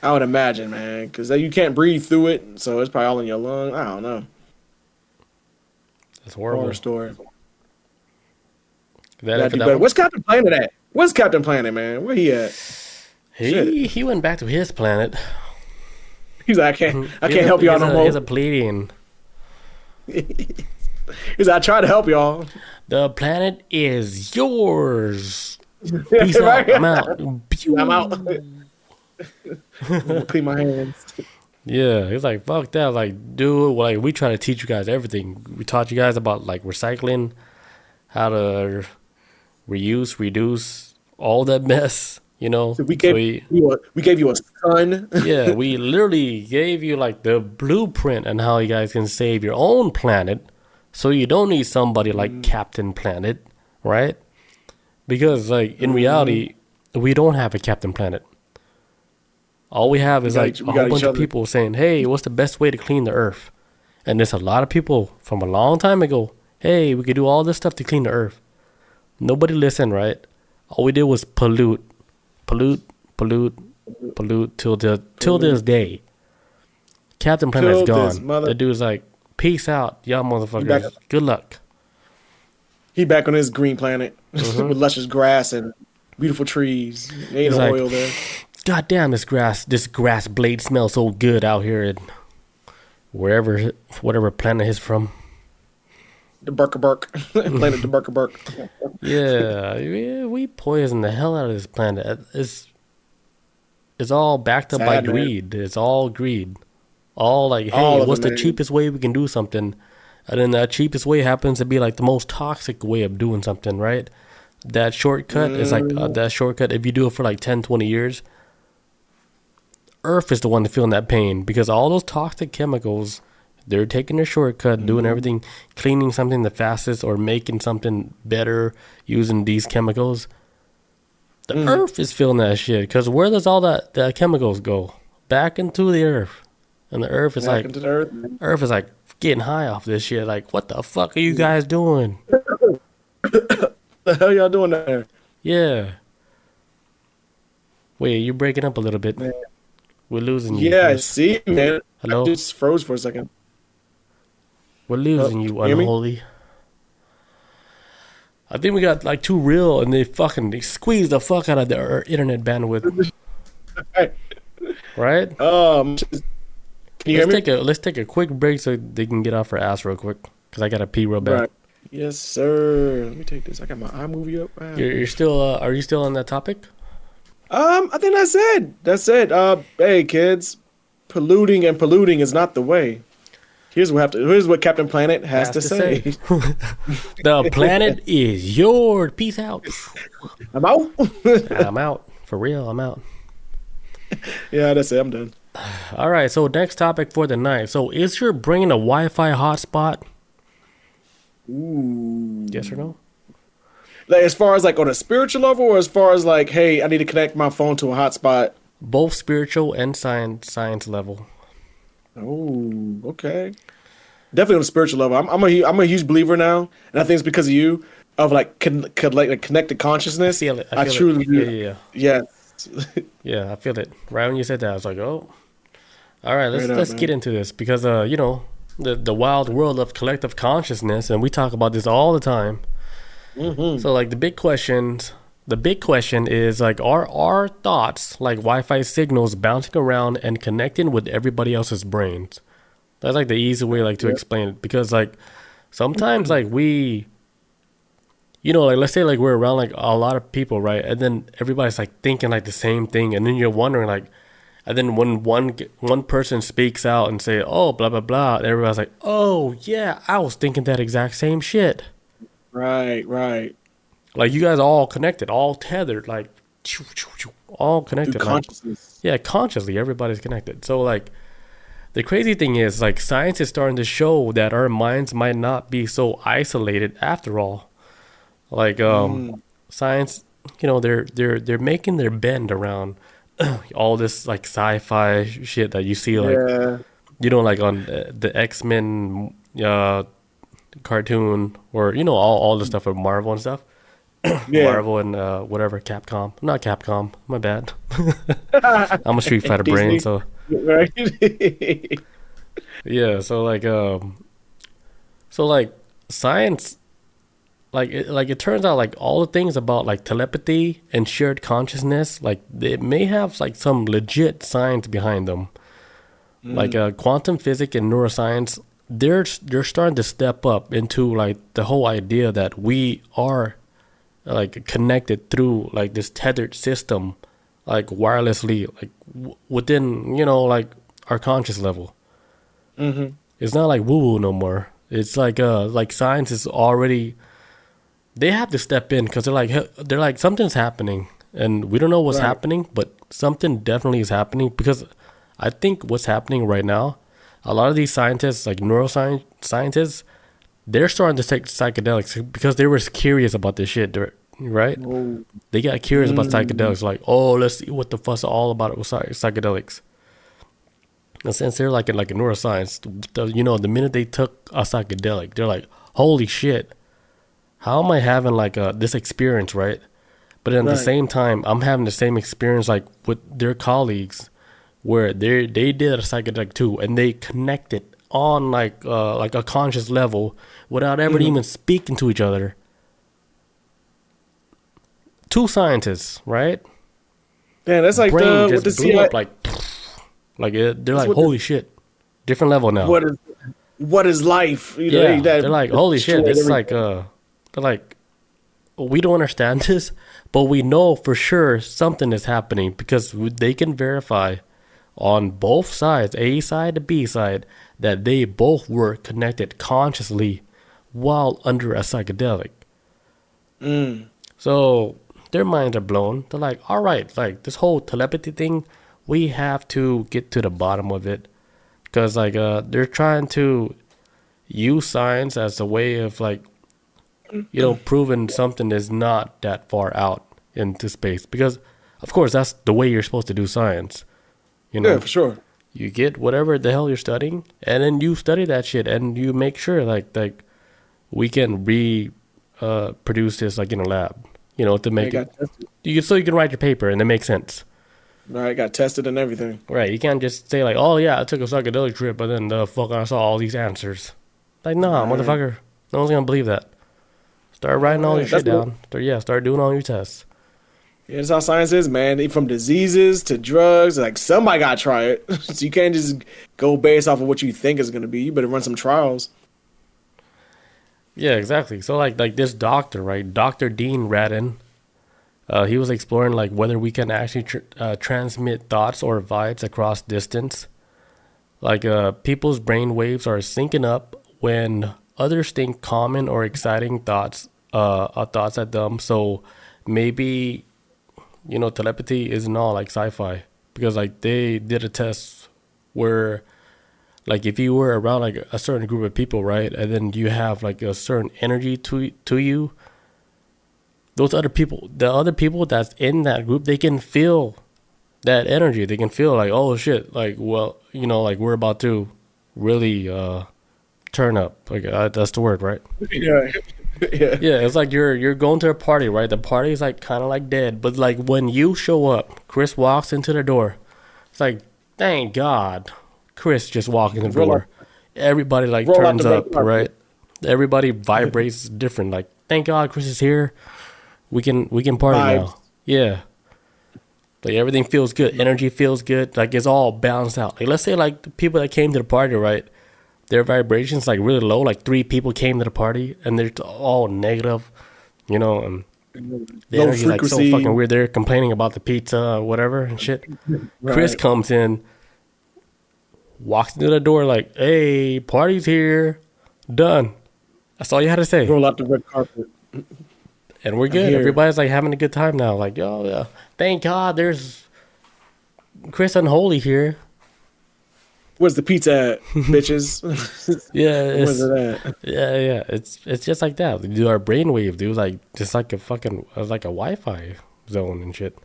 Speaker 2: I would imagine, man, because you can't breathe through it, so it's probably all in your lung. I don't know.
Speaker 1: That's horrible.
Speaker 2: Horror story.
Speaker 1: Where's
Speaker 2: Captain Planet at? Where's Captain Planet, man? Where he at?
Speaker 1: He went back to his planet.
Speaker 2: He's like, I can't help y'all no more.
Speaker 1: He's a Pleiadian.
Speaker 2: He's like, I try to help y'all.
Speaker 1: The planet is yours. Peace out. I'm out.
Speaker 2: I'm out. Clean my hands.
Speaker 1: Yeah, he's like, fuck that. Like, dude, like, we try to teach you guys everything. We taught you guys about, like, recycling, how to reuse, reduce, all that mess, So
Speaker 2: we gave you a sun.
Speaker 1: Yeah, we literally gave you, like, the blueprint on how you guys can save your own planet, so you don't need somebody like Captain Planet, right? Because, like, in reality, we don't have a Captain Planet. All we have is
Speaker 2: We got
Speaker 1: like
Speaker 2: each-
Speaker 1: a
Speaker 2: we
Speaker 1: whole
Speaker 2: got
Speaker 1: bunch
Speaker 2: each
Speaker 1: of
Speaker 2: other.
Speaker 1: people saying, "Hey, what's the best way to clean the earth?" And there's a lot of people from a long time ago. Hey, we could do all this stuff to clean the earth. Nobody listened, right? All we did was pollute, pollute, pollute, pollute till this day. Captain Planet's
Speaker 2: Till this
Speaker 1: gone.
Speaker 2: mother-
Speaker 1: The dude's like, "Peace out, y'all
Speaker 2: back
Speaker 1: motherfuckers.
Speaker 2: up.
Speaker 1: Good luck."
Speaker 2: He back on his green planet
Speaker 1: Mm-hmm.
Speaker 2: with luscious grass and beautiful trees. There ain't
Speaker 1: He's
Speaker 2: no
Speaker 1: like-
Speaker 2: oil there.
Speaker 1: God damn, this grass blade smells so good out here in whatever planet he's from.
Speaker 2: The Burk. Planet the Burk.
Speaker 1: Yeah, we poison the hell out of this planet. It's all backed up by
Speaker 2: Sad, man.
Speaker 1: greed. It's all greed. All like,
Speaker 2: All
Speaker 1: hey,
Speaker 2: of
Speaker 1: what's
Speaker 2: it,
Speaker 1: the
Speaker 2: man.
Speaker 1: cheapest way we can do something? And then that cheapest way happens to be like the most toxic way of doing something, right? That shortcut is like that shortcut. If you do it for like 10, 20 years, Earth is the one feeling that pain because all those toxic chemicals, they're taking their shortcut, doing everything, cleaning something the fastest or making something better using these chemicals. The Earth is feeling that shit because where does all that chemicals go? Back into the Earth. And the Earth is
Speaker 2: Back
Speaker 1: like,
Speaker 2: into the earth.
Speaker 1: Earth is like getting high off this shit. Like, what the fuck are you guys doing?
Speaker 2: The hell y'all doing there?
Speaker 1: Yeah. Wait, you're breaking up a little bit. We're losing you.
Speaker 2: Yeah, I see, man.
Speaker 1: Hello?
Speaker 2: I just froze for a second.
Speaker 1: We're losing you,
Speaker 2: hear me?
Speaker 1: unholy. I think we got like too real, and they squeeze the fuck out of their internet bandwidth,
Speaker 2: Hey,
Speaker 1: right?
Speaker 2: can you hear me?
Speaker 1: Let's take a quick break so they can get off her ass real quick, cause I gotta pee real bad.
Speaker 2: Right. Yes, sir. Let me take this. I got my iMovie up. Ah.
Speaker 1: You're still are you still on that topic?
Speaker 2: I think that's it. That's it. Hey kids, polluting is not the way. Here's what Captain Planet has to say.
Speaker 1: The planet is yours. Peace out.
Speaker 2: I'm out.
Speaker 1: I'm out for real. I'm out.
Speaker 2: Yeah, that's it. I'm done.
Speaker 1: All right. So next topic for the night. So is your brain a Wi-Fi hotspot?
Speaker 2: Ooh.
Speaker 1: Yes or no?
Speaker 2: Like as far as like on a spiritual level, or as far as like, hey, I need to connect my phone to a hotspot.
Speaker 1: Both spiritual and science level.
Speaker 2: Oh, okay. Definitely on a spiritual level. I'm a huge believer now, and I think it's because of you of like connected consciousness.
Speaker 1: I feel it.
Speaker 2: I truly do.
Speaker 1: Yeah.
Speaker 2: Yes.
Speaker 1: Yeah, I feel it. Right when you said that, I was like, oh. All right,
Speaker 2: Straight up,
Speaker 1: let's
Speaker 2: man.
Speaker 1: get into this because the wild world of collective consciousness, and we talk about this all the time.
Speaker 2: Mm-hmm.
Speaker 1: So like the big question is like, are our thoughts like Wi-Fi signals bouncing around and connecting with everybody else's brains? That's like the easy way like to explain it, because like sometimes like we, like let's say like we're around like a lot of people, right? And then everybody's like thinking like the same thing, and then you're wondering like, and then when one person speaks out and say, oh, blah blah blah, everybody's like, oh yeah, I was thinking that exact same shit.
Speaker 2: Right.
Speaker 1: Like you guys are all connected, all tethered, like all connected.
Speaker 2: Through
Speaker 1: like-
Speaker 2: consciousness.
Speaker 1: yeah, consciously, everybody's connected. So like the crazy thing is like science is starting to show that our minds might not be so isolated after all. Like science, they're making their bend around all this like sci-fi shit that you see like like on the X-Men cartoon, or all the stuff with Marvel and stuff.
Speaker 2: Yeah.
Speaker 1: Marvel and whatever, Capcom. Not Capcom, my bad. I'm a Street Fighter brain,
Speaker 2: Disney.
Speaker 1: so
Speaker 2: Right.
Speaker 1: yeah. So like science, it turns out like all the things about like telepathy and shared consciousness, like they may have like some legit science behind them. Like quantum physics and neuroscience, they're starting to step up into like the whole idea that we are like connected through like this tethered system, like wirelessly, like within like our conscious level.
Speaker 2: Mm-hmm.
Speaker 1: It's not like woo woo no more. It's like science is already. They have to step in because they're like something's happening and we don't know what's happening, but something definitely is happening, because I think what's happening right now, a lot of these scientists, like neuroscience scientists, they're starting to take psychedelics because they were curious about this shit. right?
Speaker 2: Oh.
Speaker 1: They got curious about psychedelics, like, oh, let's see what the fuss all about it with psychedelics. And since they're like in neuroscience, the minute they took a psychedelic, they're like, holy shit, how am I having like this experience, right? But at the same time, I'm having the same experience like with their colleagues, where they did a psychedelic too, and they connected on like a conscious level without ever even speaking to each other. Two scientists, right?
Speaker 2: Yeah, that's like
Speaker 1: Brain
Speaker 2: what the
Speaker 1: just blew
Speaker 2: CIA.
Speaker 1: up they're like, holy shit, different level now.
Speaker 2: What is life? You know,
Speaker 1: Yeah, they're like, holy shit, this is like they're like, we don't understand this, but we know for sure something is happening because they can verify on both sides, A side to B side, that they both were connected consciously while under a psychedelic. So their minds are blown. They're like, all right, like this whole telepathy thing, we have to get to the bottom of it, because like they're trying to use science as a way of like, proving something is not that far out into space, because of course that's the way you're supposed to do science.
Speaker 2: Yeah, for sure.
Speaker 1: You get whatever the hell you're studying, and then you study that shit, and you make sure like we can produce this like in a lab, to make it. So you can write your paper and it makes sense.
Speaker 2: Right, got tested and everything.
Speaker 1: Right, you can't just say like, oh yeah, I took a psychedelic trip, but then I saw all these answers. Like, nah, motherfucker, no one's gonna believe that. Start writing all your shit down. Start doing all your tests.
Speaker 2: Yeah, that's how science is, man. From diseases to drugs, like somebody gotta try it. So you can't just go based off of what you think is gonna be. You better run some trials.
Speaker 1: Yeah, exactly. So like this doctor, right? Dr. Dean Radin, he was exploring like whether we can actually transmit thoughts or vibes across distance. Like people's brain waves are syncing up when others think common or exciting thoughts at them. So maybe telepathy isn't all like sci-fi, because like they did a test where like if you were around like a certain group of people, right, and then you have like a certain energy to you, the other people that's in that group, they can feel that energy. They can feel like, oh shit, like, well, like we're about to really turn up. Like that's the word, right?
Speaker 2: Yeah.
Speaker 1: Yeah, it's like you're going to a party, right? The party is like kind of like dead, but like when you show up, Chris walks into the door. It's like, thank God, Chris just walked in the door. Everybody like turns up, right? Everybody vibrates different. Like, thank God Chris is here. We can party now. Yeah, like everything feels good. Energy feels good. Like it's all balanced out. Like let's say like the people that came to the party, right? Their vibrations like really low. Like 3 people came to the party and they're all negative, and the energy like so fucking weird. They're complaining about the pizza or whatever and shit. Right. Chris comes in, walks into the door like, "Hey, party's here, done." That's all you had to say.
Speaker 2: Roll out the red carpet,
Speaker 1: and we're good. Everybody's like having a good time now. Like, yo, yeah, thank God, there's Chris Unholy here.
Speaker 2: Where's the pizza at, bitches?
Speaker 1: Yeah,
Speaker 2: where's it at?
Speaker 1: Yeah. It's just like that. We do our brainwave, dude. Like just like a fucking like a Wi-Fi zone and shit.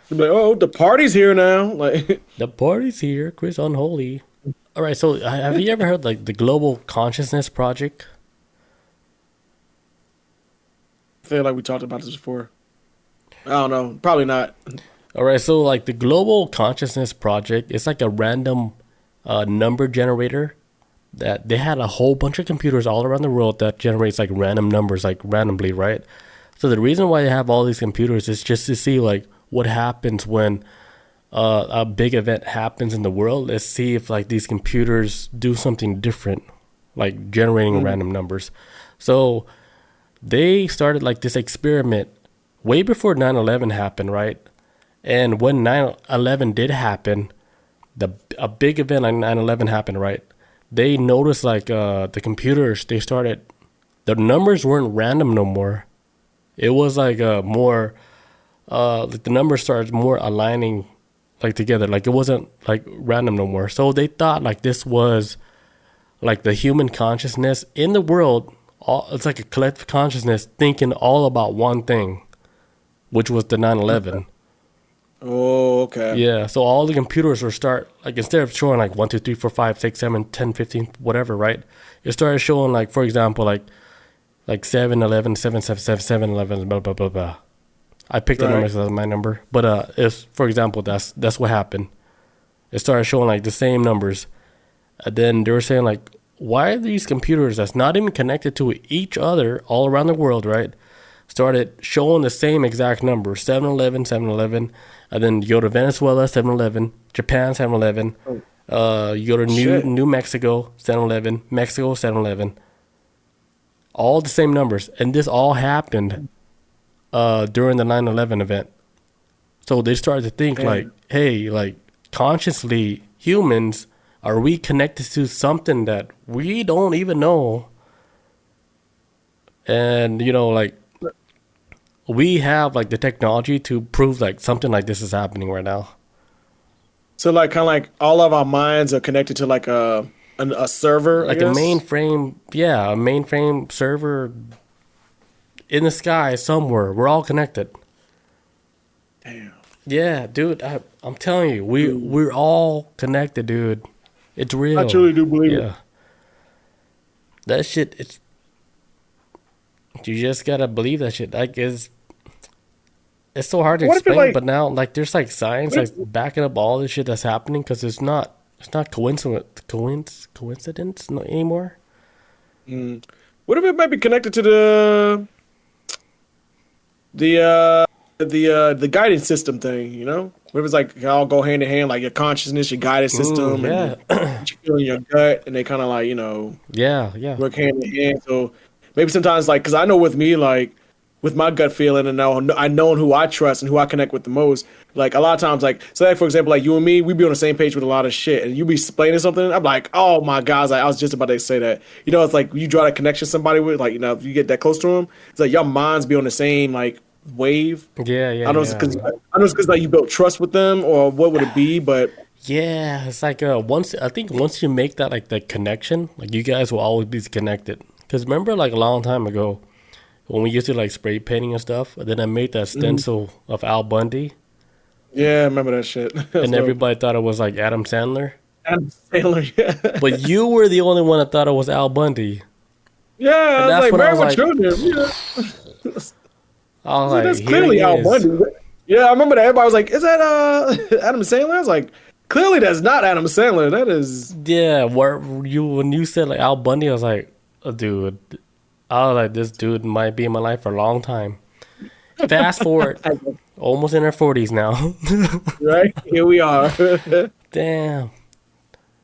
Speaker 2: You're like, oh, the party's here now. Like
Speaker 1: the party's here, Chris Unholy. All right. So have you ever heard like the Global Consciousness Project?
Speaker 2: I feel like we talked about this before. I don't know. Probably not.
Speaker 1: All right, so like the Global Consciousness Project, it's like a random number generator that they had a whole bunch of computers all around the world that generates like random numbers, like randomly, right? So the reason why they have all these computers is just to see like what happens when a big event happens in the world. Let's see if like these computers do something different, like generating random numbers. So they started like this experiment way before 9/11 happened, right? And when 9/11 did happen, a big event like 9/11 happened, right? They noticed like the computers, the numbers weren't random no more. It was like more, like the numbers started more aligning like together. Like it wasn't like random no more. So they thought like this was like the human consciousness in the world it's like a collective consciousness thinking all about one thing, which was the 9/11.
Speaker 2: Oh, okay.
Speaker 1: Yeah, so all the computers will start, like, instead of showing like 1, 2, 3, 4, 5, 6, 7, 10, 15, whatever, right? It started showing, like, for example, like 7/11, 7/7/7, 7/11, blah blah blah blah. I picked the
Speaker 2: Right.
Speaker 1: numbers as my number, but if, for example, that's what happened. It started showing like the same numbers, and then they were saying like, why are these computers that's not even connected to each other all around the world, right? Started showing the same exact number, 7/11, 7/11, and then you go to Venezuela, 7/11, Japan, 7/11, you go to
Speaker 2: Shit.
Speaker 1: New Mexico, 7/11, Mexico, 7/11, all the same numbers, and this all happened during the 9/11 event. So they started to think
Speaker 2: Damn.
Speaker 1: like, hey, like consciously humans, are we connected to something that we don't even know? And you know, like, we have like the technology to prove like something like this is happening right now.
Speaker 2: So like kind of like all of our minds are connected to like a server,
Speaker 1: Like
Speaker 2: I
Speaker 1: a
Speaker 2: guess?
Speaker 1: mainframe, yeah, a mainframe server in the sky somewhere. We're all connected.
Speaker 2: Damn.
Speaker 1: Yeah, dude, I'm telling you, we're all connected, dude. It's real.
Speaker 2: I truly do believe it.
Speaker 1: Yeah. That shit, it's, you just gotta believe that shit. Like, it's so hard to
Speaker 2: What if it,
Speaker 1: explain,
Speaker 2: like-
Speaker 1: but now like there's like science
Speaker 2: What
Speaker 1: like
Speaker 2: if-
Speaker 1: backing up all this shit that's happening, because it's not coincidence anymore.
Speaker 2: What if it might be connected to the guidance system thing? You know, what if it's like they all go hand in hand, like your consciousness, your guidance system,
Speaker 1: yeah.
Speaker 2: and what you feel in your gut, and they kind of like
Speaker 1: Yeah.
Speaker 2: work hand in hand. So maybe sometimes like, because I know with me, like with my gut feeling, and I know who I trust and who I connect with the most. Like a lot of times, like, so like, for example, like you and me, we be on the same page with a lot of shit, and you be explaining something, I'm like, oh my god, I was just about to say that. You know, it's like you draw that connection to somebody with, like, you know, if you get that close to them, it's like your minds be on the same like wave.
Speaker 1: Yeah.
Speaker 2: I know it's because like you built trust with them, or what would it be? But
Speaker 1: Yeah, it's like once you make that like the connection, like you guys will always be connected. Because remember, like a long time ago, when we used to like spray painting and stuff, and then I made that stencil of Al Bundy,
Speaker 2: yeah, I remember that shit.
Speaker 1: and everybody thought it was like Adam Sandler,
Speaker 2: Adam Sandler, yeah,
Speaker 1: but you were the only one that thought it was Al Bundy.
Speaker 2: yeah. I was
Speaker 1: that's
Speaker 2: like,
Speaker 1: when I
Speaker 2: man,
Speaker 1: was
Speaker 2: what
Speaker 1: like-
Speaker 2: you doing?
Speaker 1: I was like,
Speaker 2: That's
Speaker 1: here
Speaker 2: clearly
Speaker 1: he
Speaker 2: Al
Speaker 1: is.
Speaker 2: Bundy. Yeah, I remember that. Everybody was like, "Is that Adam Sandler?" I was like, "Clearly, that's not Adam Sandler. That is."
Speaker 1: Yeah, when you said like Al Bundy, I was like, oh, dude, I was like, this dude might be in my life for a long time. Fast forward, almost in our 40s now.
Speaker 2: Right here we are.
Speaker 1: Damn.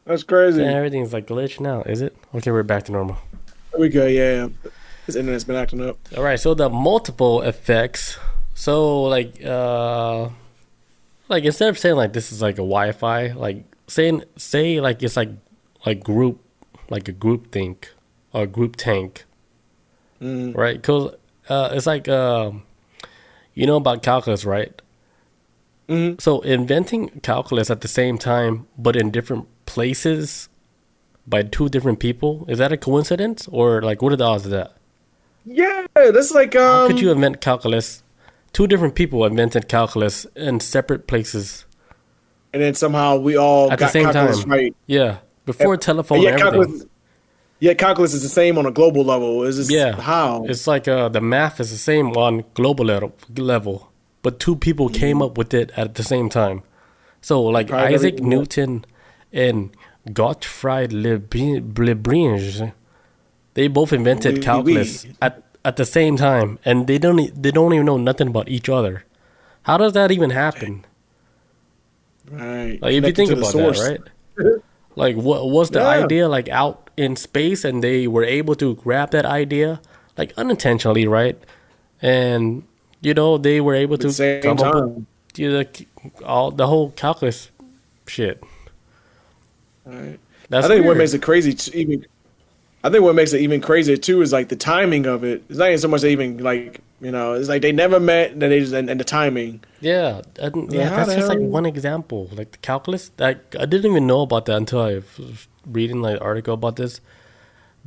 Speaker 2: That's crazy.
Speaker 1: Damn, everything's like glitching out, is it? Okay, we're back to normal.
Speaker 2: Here we go. Yeah, this internet's been acting up.
Speaker 1: All right, so the multiple effects. So like instead of saying like this is like a Wi-Fi, like say like it's like group, like a group think or group tank, right? Because it's like you know about calculus, right? So inventing calculus at the same time, but in different places by two different people, is that a coincidence, or like what are the odds of that?
Speaker 2: Yeah, that's like
Speaker 1: How could you invent calculus? Two different people invented calculus in separate places
Speaker 2: and then somehow we all
Speaker 1: at the
Speaker 2: got
Speaker 1: same
Speaker 2: calculus
Speaker 1: time.
Speaker 2: right.
Speaker 1: Yeah, before telephone
Speaker 2: Yeah,
Speaker 1: and everything.
Speaker 2: calculus is the same on a global level. Is this
Speaker 1: Yeah,
Speaker 2: how?
Speaker 1: it's like the math is the same on global level, but two people came up with it at the same time. So like
Speaker 2: Probably
Speaker 1: Isaac
Speaker 2: everything-
Speaker 1: Newton and Gottfried Leibniz, they both invented
Speaker 2: Oui,
Speaker 1: calculus
Speaker 2: oui.
Speaker 1: at the same time, and they don't even know nothing about each other. How does that even happen?
Speaker 2: Right.
Speaker 1: Like if you
Speaker 2: Connected
Speaker 1: think
Speaker 2: to the
Speaker 1: about
Speaker 2: source.
Speaker 1: that, right? Like what was the
Speaker 2: Yeah.
Speaker 1: idea like out in space, and they were able to grab that idea like unintentionally, right? And you know they were able
Speaker 2: At the
Speaker 1: to
Speaker 2: same
Speaker 1: come up with
Speaker 2: time.
Speaker 1: all the whole calculus shit.
Speaker 2: Right.
Speaker 1: That's
Speaker 2: I think what
Speaker 1: weird.
Speaker 2: makes it crazy I think what makes it even crazier too is like the timing of it. It's not even so much they even like, you know, it's like they never met and then they just and the timing.
Speaker 1: Yeah,
Speaker 2: how
Speaker 1: that's
Speaker 2: the
Speaker 1: just like
Speaker 2: hell-
Speaker 1: one example. Like the calculus, like I didn't even know about that until I was reading like an article about this.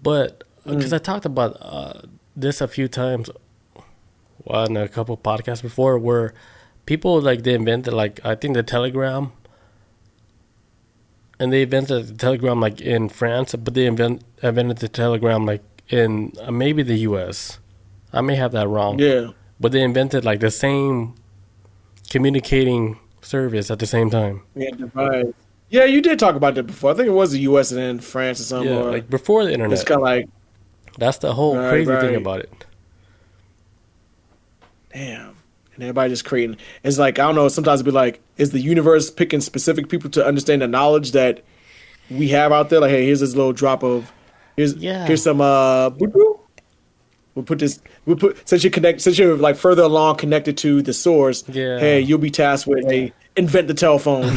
Speaker 1: But because I talked about this a few times on a couple podcasts before, where people like they invented like I think the telegram, and they invented the telegram like in France, but they invented the telegram like in maybe the U.S. I may have that wrong.
Speaker 2: Yeah.
Speaker 1: But they invented like the same communicating service at the same time.
Speaker 2: Yeah, device. Yeah, you did talk about that before. I think it was the U.S. and then France or something.
Speaker 1: Yeah,
Speaker 2: or
Speaker 1: like before the internet.
Speaker 2: it's kind of like,
Speaker 1: That's the whole crazy thing about it.
Speaker 2: damn. And everybody just creating. It's like, I don't know, sometimes it'd be like, is the universe picking specific people to understand the knowledge that we have out there? Like, hey, here's this little drop of, here's some, since you're like further along connected to the source, hey, you'll be tasked with, hey, invent the telephone.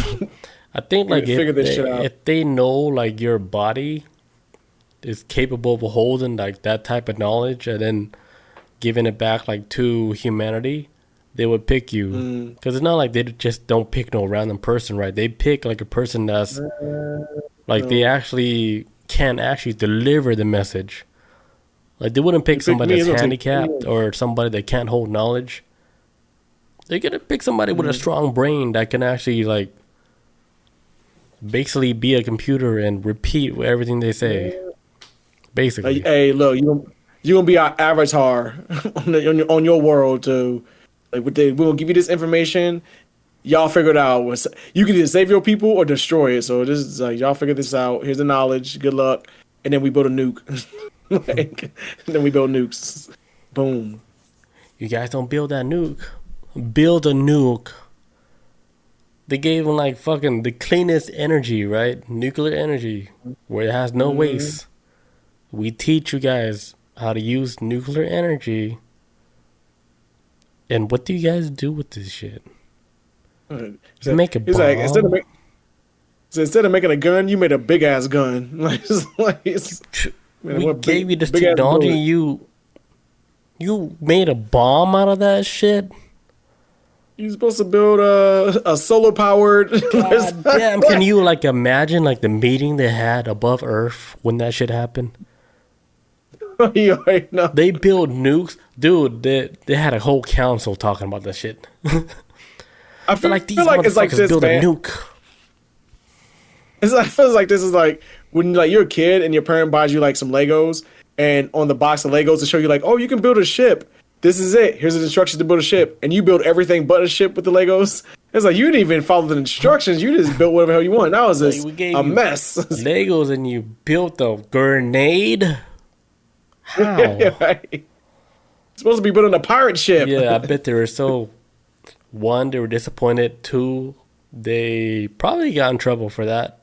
Speaker 1: I think like
Speaker 2: figure this shit out.
Speaker 1: if they know like your body is capable of holding like that type of knowledge and then giving it back like to humanity, they would pick you. Because it's not like they just don't pick no random person, right? They pick like a person that's like they actually can actually deliver the message. Like they wouldn't pick somebody that's handicapped or somebody that can't hold knowledge. They're gonna pick somebody with a strong brain that can actually like basically be a computer and repeat everything they say. Basically,
Speaker 2: hey, look, you're gonna be our avatar on your world too. Like, we're gonna give you this information. Y'all figure it out. You can either save your people or destroy it. So this is like, y'all figure this out. Here's the knowledge. Good luck. And then we build a nuke. And then we build nukes. Boom.
Speaker 1: You guys don't build that nuke. Build a nuke. They gave them like fucking the cleanest energy, right? Nuclear energy, where it has no waste. We teach you guys how to use nuclear energy. And what do you guys do with this shit? You make a bomb.
Speaker 2: Like, instead of making a gun, you made a big ass gun.
Speaker 1: We gave you this technology. You made a bomb out of that shit.
Speaker 2: You're supposed to build a solar powered.
Speaker 1: God damn! Can you like imagine like the meeting they had above Earth when that shit happened?
Speaker 2: You already know.
Speaker 1: They built nukes, dude. They had a whole council talking about that shit.
Speaker 2: I feel
Speaker 1: like these
Speaker 2: like it's like
Speaker 1: motherfuckers
Speaker 2: this,
Speaker 1: built
Speaker 2: man.
Speaker 1: a nuke.
Speaker 2: I feel like this is like when like you're a kid and your parent buys you like some Legos, and on the box of Legos to show you like, oh, you can build a ship. This is it. Here's the instructions to build a ship, and you build everything but a ship with the Legos. It's like you didn't even follow the instructions. You just built whatever the hell you want. That was just a mess.
Speaker 1: Legos, and you built a grenade. How?
Speaker 2: Right. Supposed to be building a pirate ship.
Speaker 1: Yeah, I bet they were so. One, they were disappointed. Two, they probably got in trouble for that.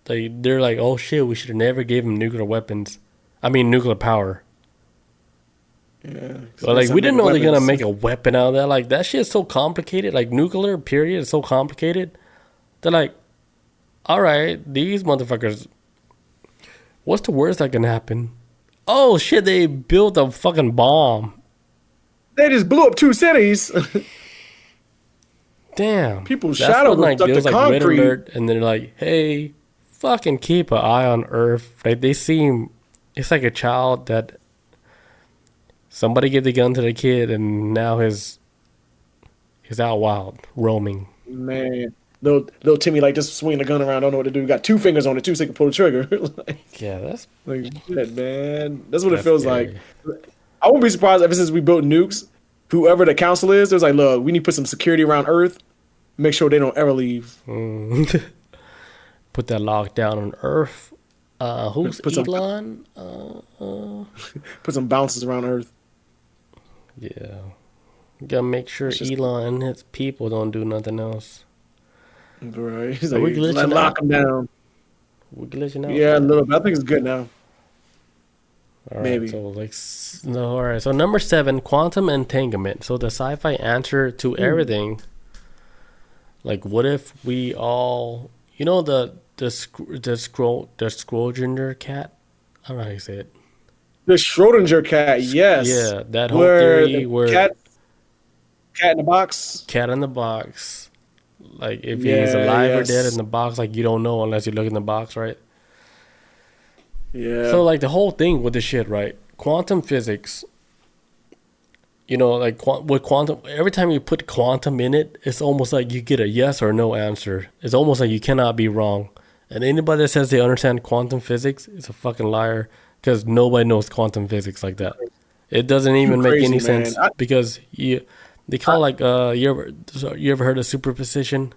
Speaker 1: They're like, oh shit, we should have never gave them nuclear weapons. I mean, nuclear power.
Speaker 2: Yeah.
Speaker 1: But like, we didn't know they're gonna make a weapon out of that. Like, that shit's so complicated. Like, nuclear, period, is so complicated. They're like, all right, these motherfuckers. What's the worst that can happen? Oh shit, they built a fucking bomb.
Speaker 2: They just blew up 2 cities.
Speaker 1: Damn.
Speaker 2: People's shadows
Speaker 1: like,
Speaker 2: stuck to
Speaker 1: like
Speaker 2: concrete.
Speaker 1: Red alert, and they're like, hey, fucking keep an eye on Earth. Like, they seem, it's like a child that somebody gave the gun to the kid, and now he's out wild, roaming.
Speaker 2: Man. Little Timmy like just swinging the gun around, don't know what to do. Got 2 fingers on it too, so he can pull the trigger.
Speaker 1: Yeah, that's
Speaker 2: like shit, man. That's what it feels scary. Like. I wouldn't be surprised ever since we built nukes, whoever the council is, there's like, look, we need to put some security around Earth, make sure they don't ever leave.
Speaker 1: Put that lockdown on Earth. Who's Elon?
Speaker 2: Put some bounces around Earth.
Speaker 1: Yeah. You gotta make sure Elon and his people don't do nothing else.
Speaker 2: Right. He's
Speaker 1: like,
Speaker 2: lock them down.
Speaker 1: We're glitching out.
Speaker 2: Yeah, a little bit. I think it's good now.
Speaker 1: All
Speaker 2: Maybe.
Speaker 1: Right, so no, all right. So number 7, quantum entanglement. So the sci-fi answer to everything. Like, what if we all, you know, the Schrodinger cat? I don't know how you say it.
Speaker 2: The Schrodinger cat, yes.
Speaker 1: Yeah, that whole theory where
Speaker 2: cat in the box.
Speaker 1: Cat in the box. Like, if he's alive or dead in the box, like, you don't know unless you look in the box, right?
Speaker 2: Yeah.
Speaker 1: So like the whole thing with the shit, right? Quantum physics. You know, like with quantum, every time you put quantum in it, it's almost like you get a yes or no answer. It's almost like you cannot be wrong. And anybody that says they understand quantum physics is a fucking liar, because nobody knows quantum physics like that. It doesn't even make
Speaker 2: crazy,
Speaker 1: any
Speaker 2: man.
Speaker 1: sense because they call like you ever heard of superposition?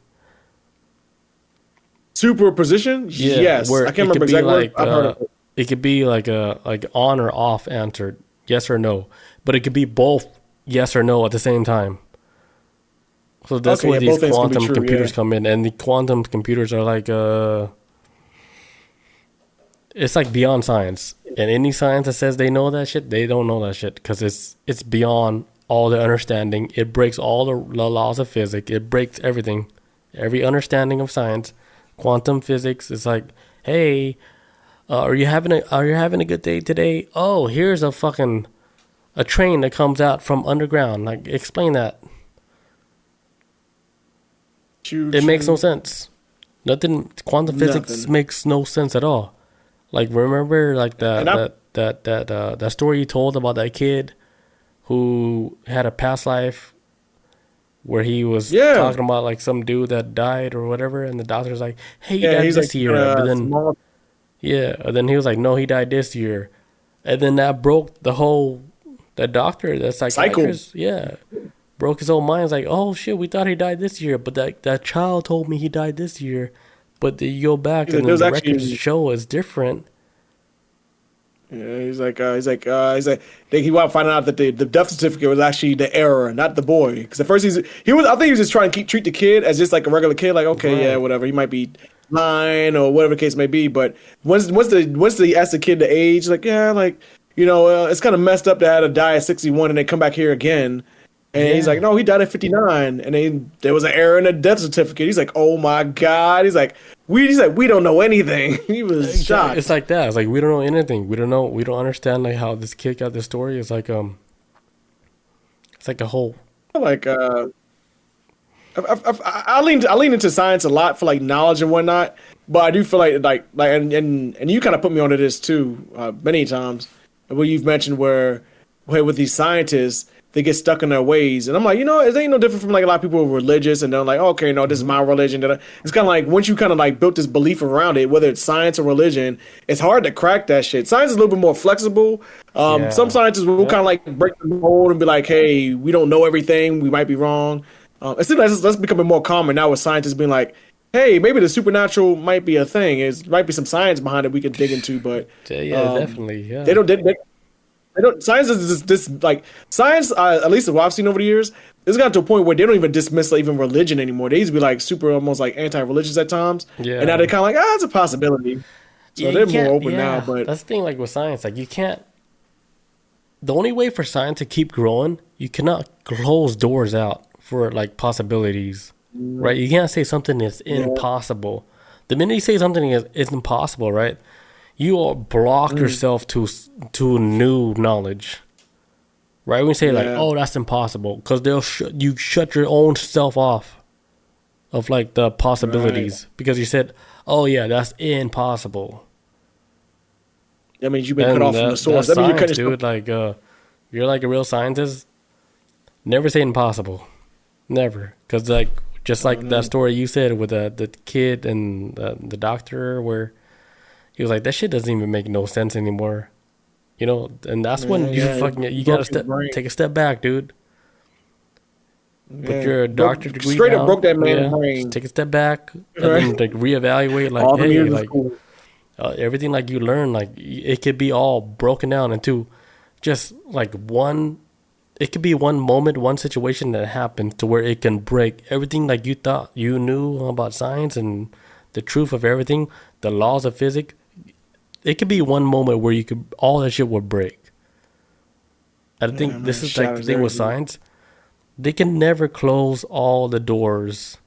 Speaker 2: Superposition?
Speaker 1: Yeah,
Speaker 2: Yes.
Speaker 1: where
Speaker 2: I can't
Speaker 1: it could
Speaker 2: remember
Speaker 1: be
Speaker 2: exactly.
Speaker 1: like
Speaker 2: I've heard of it.
Speaker 1: it could be like a on or off answer, yes or no, but it could be both yes or no at the same time. So that's
Speaker 2: Okay,
Speaker 1: where
Speaker 2: yeah, both
Speaker 1: these
Speaker 2: things can be
Speaker 1: quantum
Speaker 2: true,
Speaker 1: computers
Speaker 2: yeah.
Speaker 1: come in, and the quantum computers are like it's like beyond science. And any science that says they know that shit, they don't know that shit because it's beyond all the understanding. It breaks all the laws of physics. It breaks everything, every understanding of science. Quantum physics is like, hey, are you having a good day today? Oh, here's a train that comes out from underground. Like, explain that. It makes no sense. Nothing. Quantum physics
Speaker 2: Nothing.
Speaker 1: makes no sense at all. Like, remember like
Speaker 2: And I'm-
Speaker 1: that story you told about that kid who had a past life where he was
Speaker 2: Yeah.
Speaker 1: talking about like some dude that died or whatever, and the doctor's like, hey, he
Speaker 2: Yeah,
Speaker 1: died
Speaker 2: he's
Speaker 1: this
Speaker 2: like
Speaker 1: year, but then
Speaker 2: small.
Speaker 1: yeah, and then he was like, no, he died this year, and then that broke the doctor, the psychiatrist, yeah, broke his own mind. It's like, oh shit, we thought he died this year, but that child told me he died this year, but then you go back
Speaker 2: He's like,
Speaker 1: and then
Speaker 2: "There's
Speaker 1: the
Speaker 2: actually-
Speaker 1: records show is different.
Speaker 2: Yeah, he's like, he wound up finding out that the death certificate was actually the error, not the boy. Because at first I think he was just trying to treat the kid as just like a regular kid, like okay, yeah,
Speaker 1: Right.
Speaker 2: whatever. He might be 9 or whatever the case may be. But once they ask the kid the age, like yeah, like it's kind of messed up to have to die at 61 and then come back here again. And he's
Speaker 1: Yeah.
Speaker 2: like, no, he died at 59, and then there was an error in the death certificate. He's like, oh my god. He's like, we don't know anything. He was shocked.
Speaker 1: It's like that. It's like we don't know anything. We don't understand like how this kid got this story. It's like a whole
Speaker 2: Like I lean into science a lot for like knowledge and whatnot, but I do feel like and you kind of put me onto this too many times where you've mentioned where with these scientists they get stuck in their ways, and I'm like, it ain't no different from like a lot of people who are religious and they're like, okay, no, this is my religion. It's kind of like once you kind of like built this belief around it, whether it's science or religion, it's hard to crack that shit. Science is a little bit more flexible.
Speaker 1: Yeah.
Speaker 2: Some scientists will kind of like break the mold and be like, hey, we don't know everything, we might be wrong. It seems like that's becoming more common now with scientists being like, hey, maybe the supernatural might be a thing. It might be some science behind it we could dig into, but
Speaker 1: yeah, definitely, yeah.
Speaker 2: they don't. They don't. Science is this like science. At least what I've seen over the years, it's gotten to a point where they don't even dismiss like, even religion anymore. They used to be like super, almost like anti-religious at times.
Speaker 1: Yeah.
Speaker 2: And now they're kind of like, it's a possibility. So
Speaker 1: Yeah,
Speaker 2: they're
Speaker 1: you can't-
Speaker 2: more open
Speaker 1: yeah,
Speaker 2: now. But
Speaker 1: that's the thing, like with science, like you can't. The only way for science to keep growing, you cannot close doors out for like possibilities, right? You can't say something is impossible. The minute you say something is impossible, right? You will block yourself to new knowledge, right? When you say like,
Speaker 2: Yeah.
Speaker 1: "Oh, that's impossible," because you shut your own self off of like the possibilities because you said, "Oh yeah, that's impossible."
Speaker 2: that means you've been cut off from the source.
Speaker 1: That's
Speaker 2: That means you're
Speaker 1: science,
Speaker 2: cutting
Speaker 1: dude. Like, you're like a real scientist. Never say impossible, never, because like just like that story you said with the kid and the doctor, where he was like, that shit doesn't even make no sense anymore, and that's when you
Speaker 2: broke
Speaker 1: gotta
Speaker 2: his brain.
Speaker 1: take a step back, dude. Put your
Speaker 2: Broke-
Speaker 1: doctor degree
Speaker 2: straight up
Speaker 1: down.
Speaker 2: broke that man's
Speaker 1: Yeah,
Speaker 2: brain.
Speaker 1: just take a step back and
Speaker 2: Right.
Speaker 1: then like reevaluate. Like,
Speaker 2: All the
Speaker 1: hey,
Speaker 2: years of
Speaker 1: like
Speaker 2: school.
Speaker 1: everything like you learn, like it could be all broken down into just like one. It could be one moment, one situation that happens to where it can break everything like you thought you knew about science and the truth of everything, the laws of physics. It could be one moment where all that shit would break. I think
Speaker 2: man,
Speaker 1: this is like the
Speaker 2: shatters
Speaker 1: thing with
Speaker 2: everything.
Speaker 1: science. They can never close all the doors.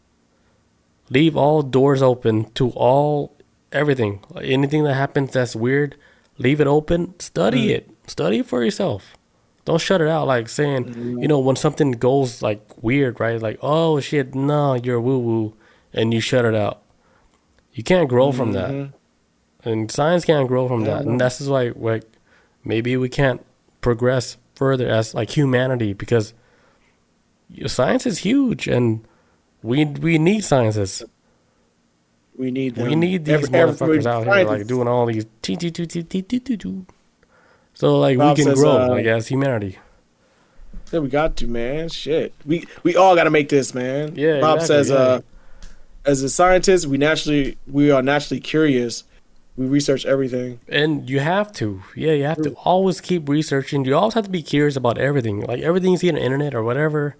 Speaker 1: Leave all doors open to everything. Like anything that happens that's weird, leave it open. Study it. Study it for yourself. Don't shut it out like saying, when something goes like weird, right? Like, oh shit, no, you're woo woo, and you shut it out. You can't grow from that. And science can't grow from that. And that's why, like, maybe we can't progress further as, like, humanity, because science is huge, and we need sciences.
Speaker 2: We need them.
Speaker 1: We need these motherfuckers out here, like, doing all these. So, like,
Speaker 2: Bob
Speaker 1: we can
Speaker 2: says,
Speaker 1: grow, like, as humanity.
Speaker 2: Yeah, we got to, man. Shit. We all got to make this, man.
Speaker 1: Yeah,
Speaker 2: Bob
Speaker 1: exactly,
Speaker 2: says,
Speaker 1: yeah.
Speaker 2: as a scientist, we are naturally curious. We research everything.
Speaker 1: And you have to. Yeah, you have to always keep researching. You always have to be curious about everything. Like, everything you see on the internet or whatever.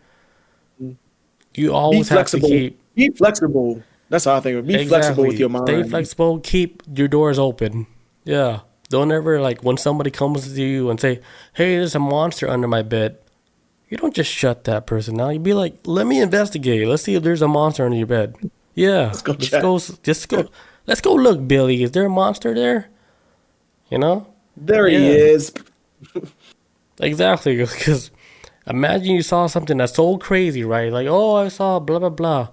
Speaker 1: You always have to keep.
Speaker 2: Be flexible. That's how I think of it. Be flexible with your mind.
Speaker 1: Stay flexible. Keep your doors open. Yeah. Don't ever, like, when somebody comes to you and say, hey, there's a monster under my bed. You don't just shut that person out. You be like, let me investigate. Let's see if there's a monster under your bed. Yeah. Let's go look, Billy. Is there a monster there? You know?
Speaker 2: There he is.
Speaker 1: Exactly. Because imagine you saw something that's so crazy, right? Like, oh, I saw blah, blah, blah.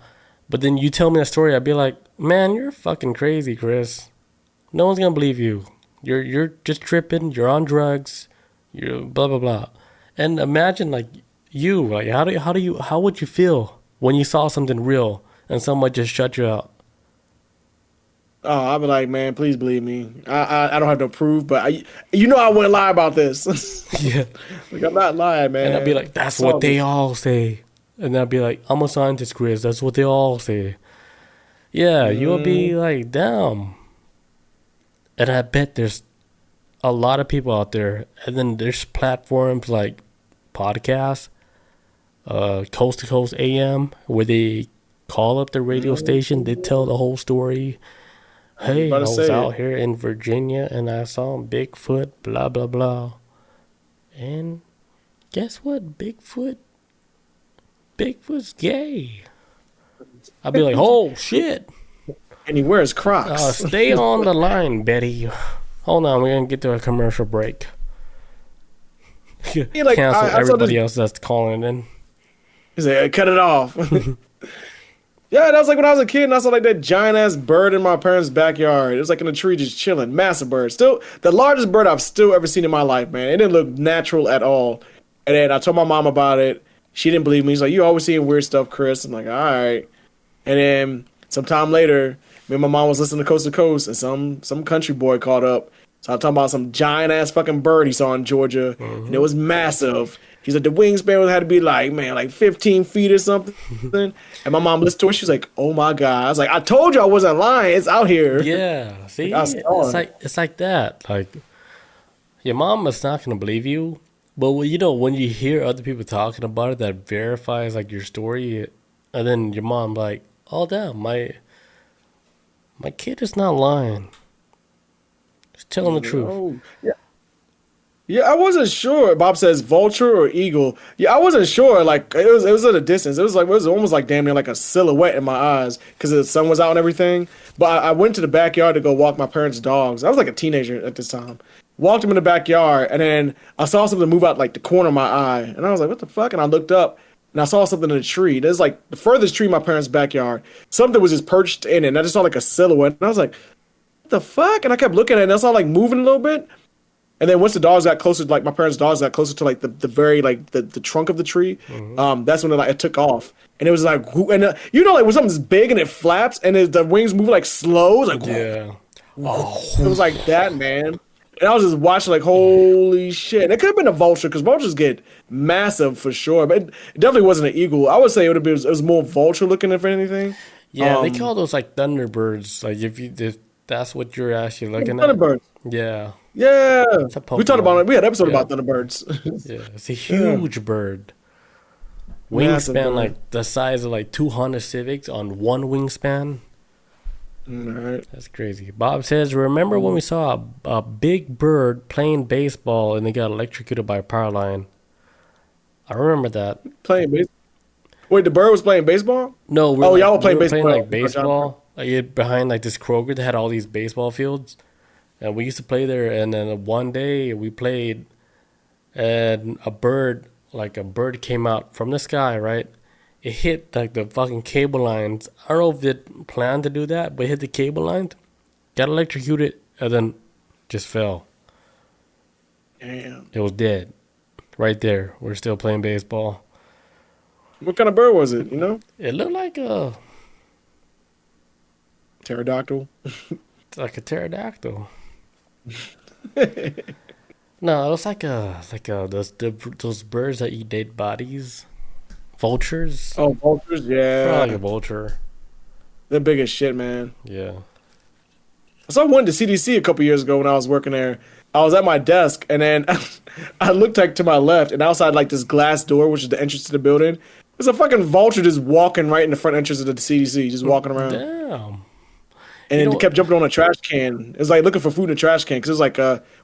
Speaker 1: But then you tell me a story, I'd be like, man, you're fucking crazy, Chris. No one's going to believe you. You're just tripping. You're on drugs. You're blah, blah, blah. And imagine, like, you, like, how would you feel when you saw something real and someone just shut you out?
Speaker 2: Oh, I'd be like, man, please believe me. I don't have no proof, but I wouldn't lie about this.
Speaker 1: Yeah.
Speaker 2: Like, I'm not lying, man.
Speaker 1: And I'd be like, that's what they all say. And I'd be like, I'm a scientist, Chris. That's what they all say. Yeah, you'll be like, damn. And I bet there's a lot of people out there. And then there's platforms like podcasts, Coast to Coast AM, where they call up the radio station. They tell the whole story. Hey, I was out here in Virginia and I saw Bigfoot, blah, blah, blah. And guess what? Bigfoot's gay. I'd be like, oh, shit.
Speaker 2: And he wears Crocs.
Speaker 1: Stay on the line, Betty. Hold on, we're going to get to a commercial break.
Speaker 2: Like,
Speaker 1: Cancel
Speaker 2: I
Speaker 1: everybody else that's calling in.
Speaker 2: He's like, cut it off. Yeah, that was like when I was a kid and I saw like that giant ass bird in my parents' backyard. It was like in a tree just chilling. Massive bird. Still the largest bird I've still ever seen in my life, man. It didn't look natural at all. And then I told my mom about it. She didn't believe me. She's like, you always seeing weird stuff, Chris. I'm like, all right. And then sometime later, me and my mom was listening to Coast and some country boy called up. So I'm talking about some giant ass fucking bird he saw in Georgia. And it was massive. He's like, the wingspan had to be like 15 feet or something. And my mom listened to it. She was like, oh my God. I was like, I told you I wasn't lying. It's out here.
Speaker 1: Yeah. See,
Speaker 2: Like,
Speaker 1: it's like that. Like, your mom is not going to believe you. But, when you hear other people talking about it, that verifies, like, your story. And then your mom like, oh, damn, my kid is not lying. He's telling the truth.
Speaker 2: Oh, yeah. Yeah, I wasn't sure. Bob says vulture or eagle. Yeah, I wasn't sure. Like it was at a distance. It was almost like damn near like a silhouette in my eyes because the sun was out and everything. But I went to the backyard to go walk my parents' dogs. I was like a teenager at this time. Walked them in the backyard and then I saw something move out like the corner of my eye. And I was like, what the fuck? And I looked up and I saw something in a tree. There's like the furthest tree in my parents' backyard. Something was just perched in it. And I just saw like a silhouette. And I was like, what the fuck? And I kept looking at it and I saw like moving a little bit. And then once the dogs got closer, like my parents' dogs got closer to like the very like the trunk of the tree, that's when it took off. And it was like, and like when something's big and it flaps and the wings move like slow, it's like
Speaker 1: Yeah.
Speaker 2: It was like that, man. And I was just watching like, holy shit. And it could have been a vulture because vultures get massive for sure, but it definitely wasn't an eagle. I would say it was more vulture looking if anything.
Speaker 1: Yeah, they call those like thunderbirds. Like if that's what you're actually looking at.
Speaker 2: Thunderbirds.
Speaker 1: Yeah.
Speaker 2: Yeah. We talked about it. We had an episode
Speaker 1: Yeah.
Speaker 2: about thunderbirds.
Speaker 1: Yeah, it's a huge bird.
Speaker 2: Massive
Speaker 1: Wingspan
Speaker 2: bird.
Speaker 1: like the size of like 2 Honda Civics on one wingspan.
Speaker 2: All right.
Speaker 1: That's crazy. Bob says, remember when we saw a big bird playing baseball and they got electrocuted by a power line? I remember that.
Speaker 2: Playing baseball. Wait, the bird was playing baseball?
Speaker 1: No,
Speaker 2: y'all were playing
Speaker 1: we
Speaker 2: baseball.
Speaker 1: like baseball. Like, behind like this Kroger that had all these baseball fields. And we used to play there, and then one day we played, and a bird came out from the sky, right? It hit like the fucking cable lines. I don't know if it planned to do that, but it hit the cable lines, got electrocuted, and then just fell.
Speaker 2: Damn.
Speaker 1: It was dead. Right there. We're still playing baseball.
Speaker 2: What kind of bird was it? You know?
Speaker 1: It looked like a
Speaker 2: Pterodactyl.
Speaker 1: like a pterodactyl. No, it was like those birds that eat dead bodies. Vultures.
Speaker 2: Oh, vultures. Yeah.
Speaker 1: Probably like a vulture.
Speaker 2: They're big as shit, man.
Speaker 1: Yeah.
Speaker 2: I saw one to CDC a couple years ago when I was working there. I was at my desk, and then I looked like to my left, and outside like this glass door, which is the entrance to the building, there's a fucking vulture just walking right in the front entrance of the CDC, just walking around.
Speaker 1: Damn.
Speaker 2: And then it kept jumping on a trash can. It was like looking for food in a trash can, because it was like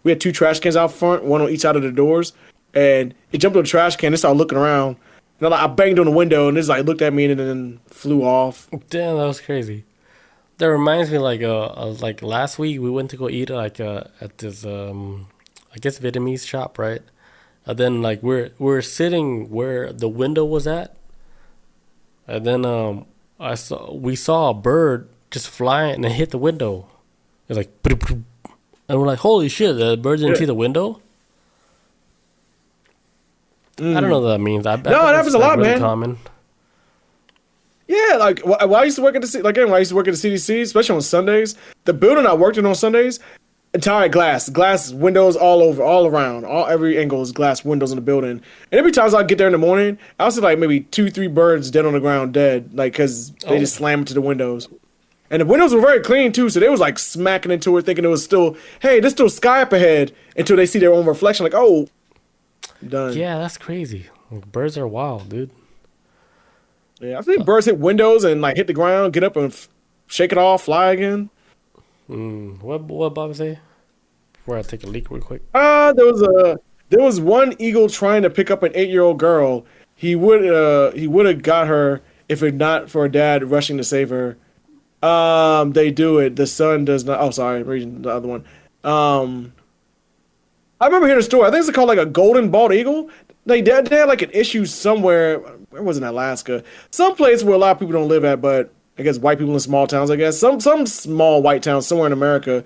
Speaker 2: we had 2 trash cans out front, one on each side of the doors, and it jumped on the trash can. It started looking around, and I banged on the window, and it just like looked at me and then flew off.
Speaker 1: Damn, that was crazy. That reminds me, like last week we went to go eat at this I guess Vietnamese shop, right? And then like we're sitting where the window was at, and then we saw a bird just flying and it hit the window. It's like, and we're like, holy shit, the bird didn't see the window. I don't know what that means. No,
Speaker 2: it happens a lot,
Speaker 1: really
Speaker 2: man.
Speaker 1: Common.
Speaker 2: Yeah, like when I used to work at the when I used to work at the CDC, especially on Sundays, the building I worked in on Sundays, entire glass windows all over, all around, every angle is glass windows in the building. And every time I get there in the morning, I would see like maybe 2-3 birds dead on the ground, dead, like because they just slammed into the windows. And the windows were very clean too, so they was like smacking into it, thinking it was still, hey, there's still sky up ahead, until they see their own reflection, like, oh, done.
Speaker 1: Yeah, that's crazy. Like, birds are wild, dude.
Speaker 2: Yeah, I've seen birds hit windows and like hit the ground, get up and shake it off, fly again.
Speaker 1: What Bob say? Before I take a leak real quick.
Speaker 2: There was one eagle trying to pick up an 8-year-old girl. He would have got her if it not for her dad rushing to save her. They do it. The son does not. Oh, sorry, I'm reading the other one. I remember hearing a story. I think it's called like a golden bald eagle. They had like an issue somewhere. Where was it, in Alaska? Some place where a lot of people don't live at, but I guess white people in small towns. I guess some small white towns somewhere in America.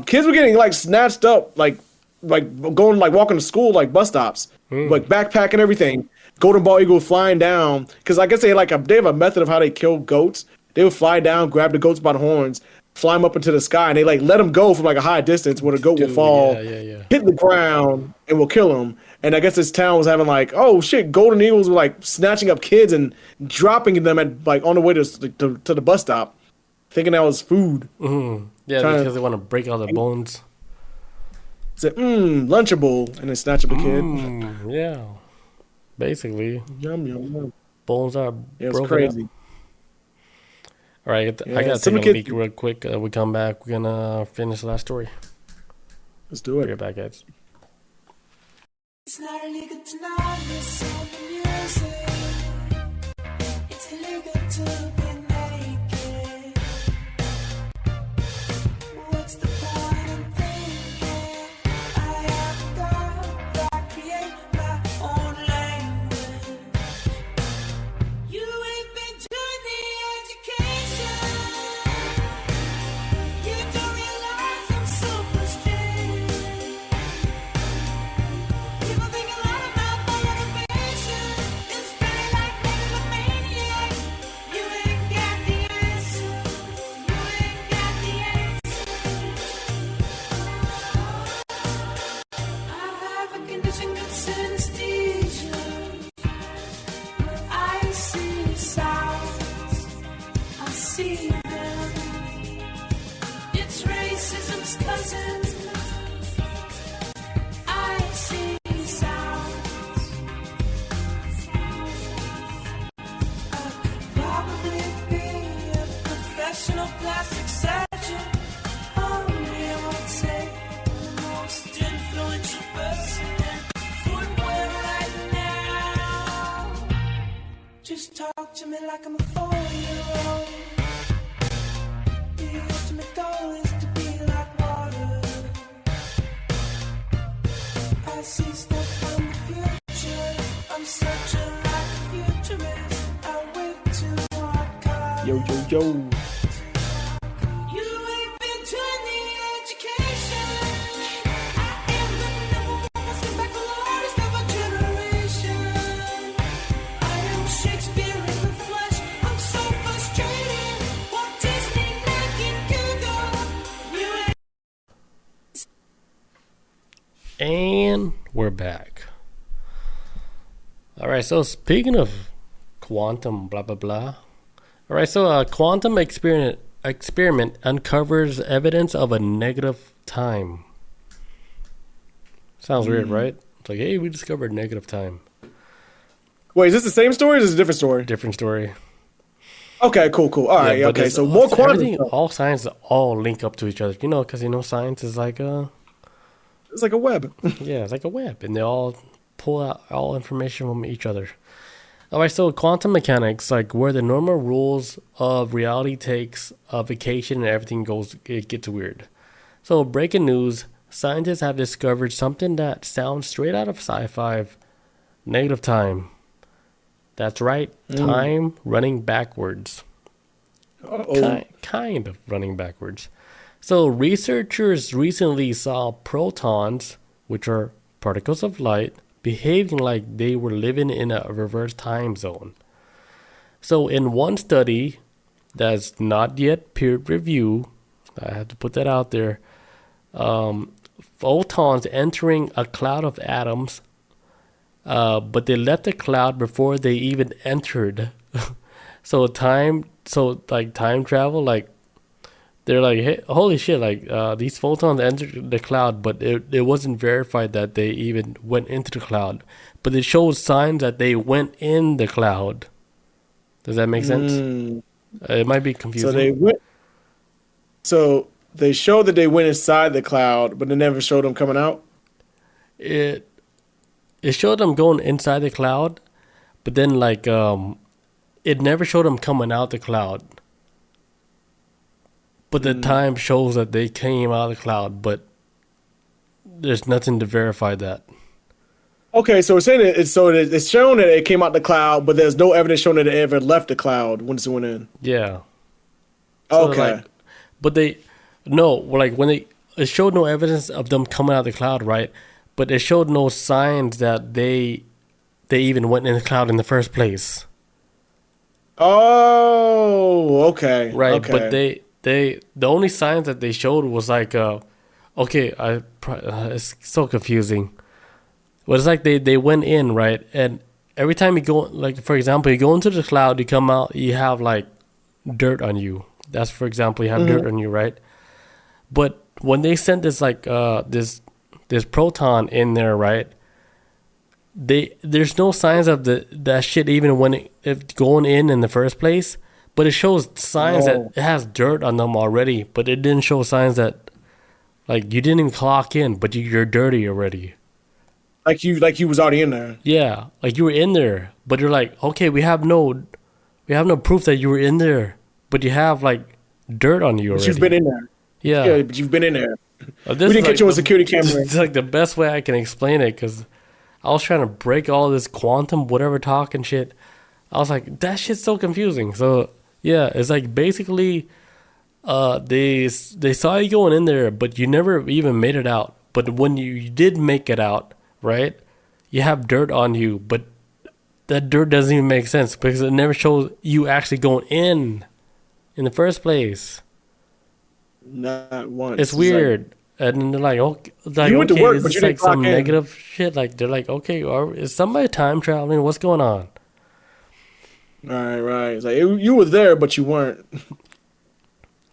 Speaker 2: Kids were getting like snatched up, like going like walking to school, like bus stops, like backpack and everything. Golden bald eagle flying down because I guess they have a method of how they kill goats. They would fly down, grab the goats by the horns, fly them up into the sky, and they like let them go from like a high distance where the goat will fall, hit the ground, and will kill them. And I guess this town was having like, oh shit, golden eagles were like snatching up kids and dropping them at like on the way to the bus stop, thinking that was food.
Speaker 1: Mm-hmm. Yeah, because they want to break all the bones.
Speaker 2: Said, Lunchable, and then snatch up a kid.
Speaker 1: Yeah, basically.
Speaker 2: Yum yum yum.
Speaker 1: Bones are
Speaker 2: It's
Speaker 1: broken
Speaker 2: crazy.
Speaker 1: up. All right, I gotta take a leak real quick. We come back. We're gonna finish the last story.
Speaker 2: Let's do it.
Speaker 1: Get back, guys.
Speaker 6: It's not illegal to not listen to music. It's illegal to be naked. What's the point in thinking I have a God that create my own language? You ain't been doing the education. You don't realize I'm so frustrated. People think a lot about my motivation. It's very like megalomaniac. You ain't got the answer. You ain't got the answer. I have a condition called synesthesia. I see sounds. I see them. It's racism's cousins. I see sounds. I could probably be a professional plastic surgeon. Only I would say the most influential person in footwear right now. Just talk to me like I'm a 4-year-old. The ultimate goal is to be like water. I see stuff from the future. I'm searching like a futurist. I wait to hard.
Speaker 2: Yo.
Speaker 6: You ain't been doing the education.
Speaker 1: we're back. All right, so speaking of quantum, blah, blah, blah. All right, so a quantum experiment uncovers evidence of a negative time. Sounds weird, right? It's like, hey, we discovered negative time.
Speaker 2: Wait, is this the same story or is this a different story?
Speaker 1: Different story.
Speaker 2: Okay, cool. All right,
Speaker 1: but
Speaker 2: okay. So more quantum
Speaker 1: everything,
Speaker 2: stuff.
Speaker 1: all science all link up to each other. You know, because science is like
Speaker 2: It's like a web.
Speaker 1: yeah, it's like a web, and they all pull out all information from each other. All right, so quantum mechanics, like where the normal rules of reality takes a vacation and everything it gets weird. So breaking news: scientists have discovered something that sounds straight out of sci-fi: negative time. That's right, time running backwards. Kind of running backwards. So researchers recently saw protons, which are particles of light, behaving like they were living in a reverse time zone. So in one study that's not yet peer reviewed, I have to put that out there, photons entering a cloud of atoms, but they left the cloud before they even entered. So time travel, like they're like, hey, holy shit, like these photons entered the cloud, but it wasn't verified that they even went into the cloud. But it shows signs that they went in the cloud. Does that make sense? It might be confusing.
Speaker 2: So they showed that they went inside the cloud, but they never showed them coming out.
Speaker 1: It showed them going inside the cloud, but then like it never showed them coming out the cloud. But the time shows that they came out of the cloud, but there's nothing to verify that.
Speaker 2: Okay, so we're saying it's shown that it came out the cloud, but there's no evidence showing that it ever left the cloud once it went in.
Speaker 1: Yeah. So
Speaker 2: okay.
Speaker 1: It showed no evidence of them coming out of the cloud, right? But it showed no signs that they even went in the cloud in the first place.
Speaker 2: Oh, okay.
Speaker 1: Right,
Speaker 2: okay.
Speaker 1: but the only signs that they showed was like, it's so confusing. But it's like they went in, right? And every time you go, like for example, you go into the cloud, you come out, you have like dirt on you. That's for example, you have dirt on you, right? But when they sent this like this proton in there, right? There's no signs of that shit even when it going in the first place. But it shows signs that it has dirt on them already. But it didn't show signs that, like, you didn't even clock in, but you're dirty already.
Speaker 2: Like you was already in there.
Speaker 1: Yeah, like you were in there, but you're like, okay, we have no proof that you were in there, but you have like dirt on you already.
Speaker 2: But you've been in there.
Speaker 1: Yeah,
Speaker 2: but you've been in there.
Speaker 1: We
Speaker 2: didn't catch you on security camera.
Speaker 1: It's like the best way I can explain it, because I was trying to break all this quantum whatever talk and shit. I was like, that shit's so confusing. So yeah, it's like basically they saw you going in there, but you never even made it out. But when you did make it out, right, you have dirt on you, but that dirt doesn't even make sense because it never shows you actually going in the first place.
Speaker 2: Not once.
Speaker 1: It's weird. And then they're like, okay,
Speaker 2: you went to work, but
Speaker 1: is
Speaker 2: you
Speaker 1: this
Speaker 2: didn't
Speaker 1: like some
Speaker 2: clock in.
Speaker 1: negative shit? Like they're like, okay, is somebody time traveling? What's going on?
Speaker 2: Right. It's like you were there, but you weren't.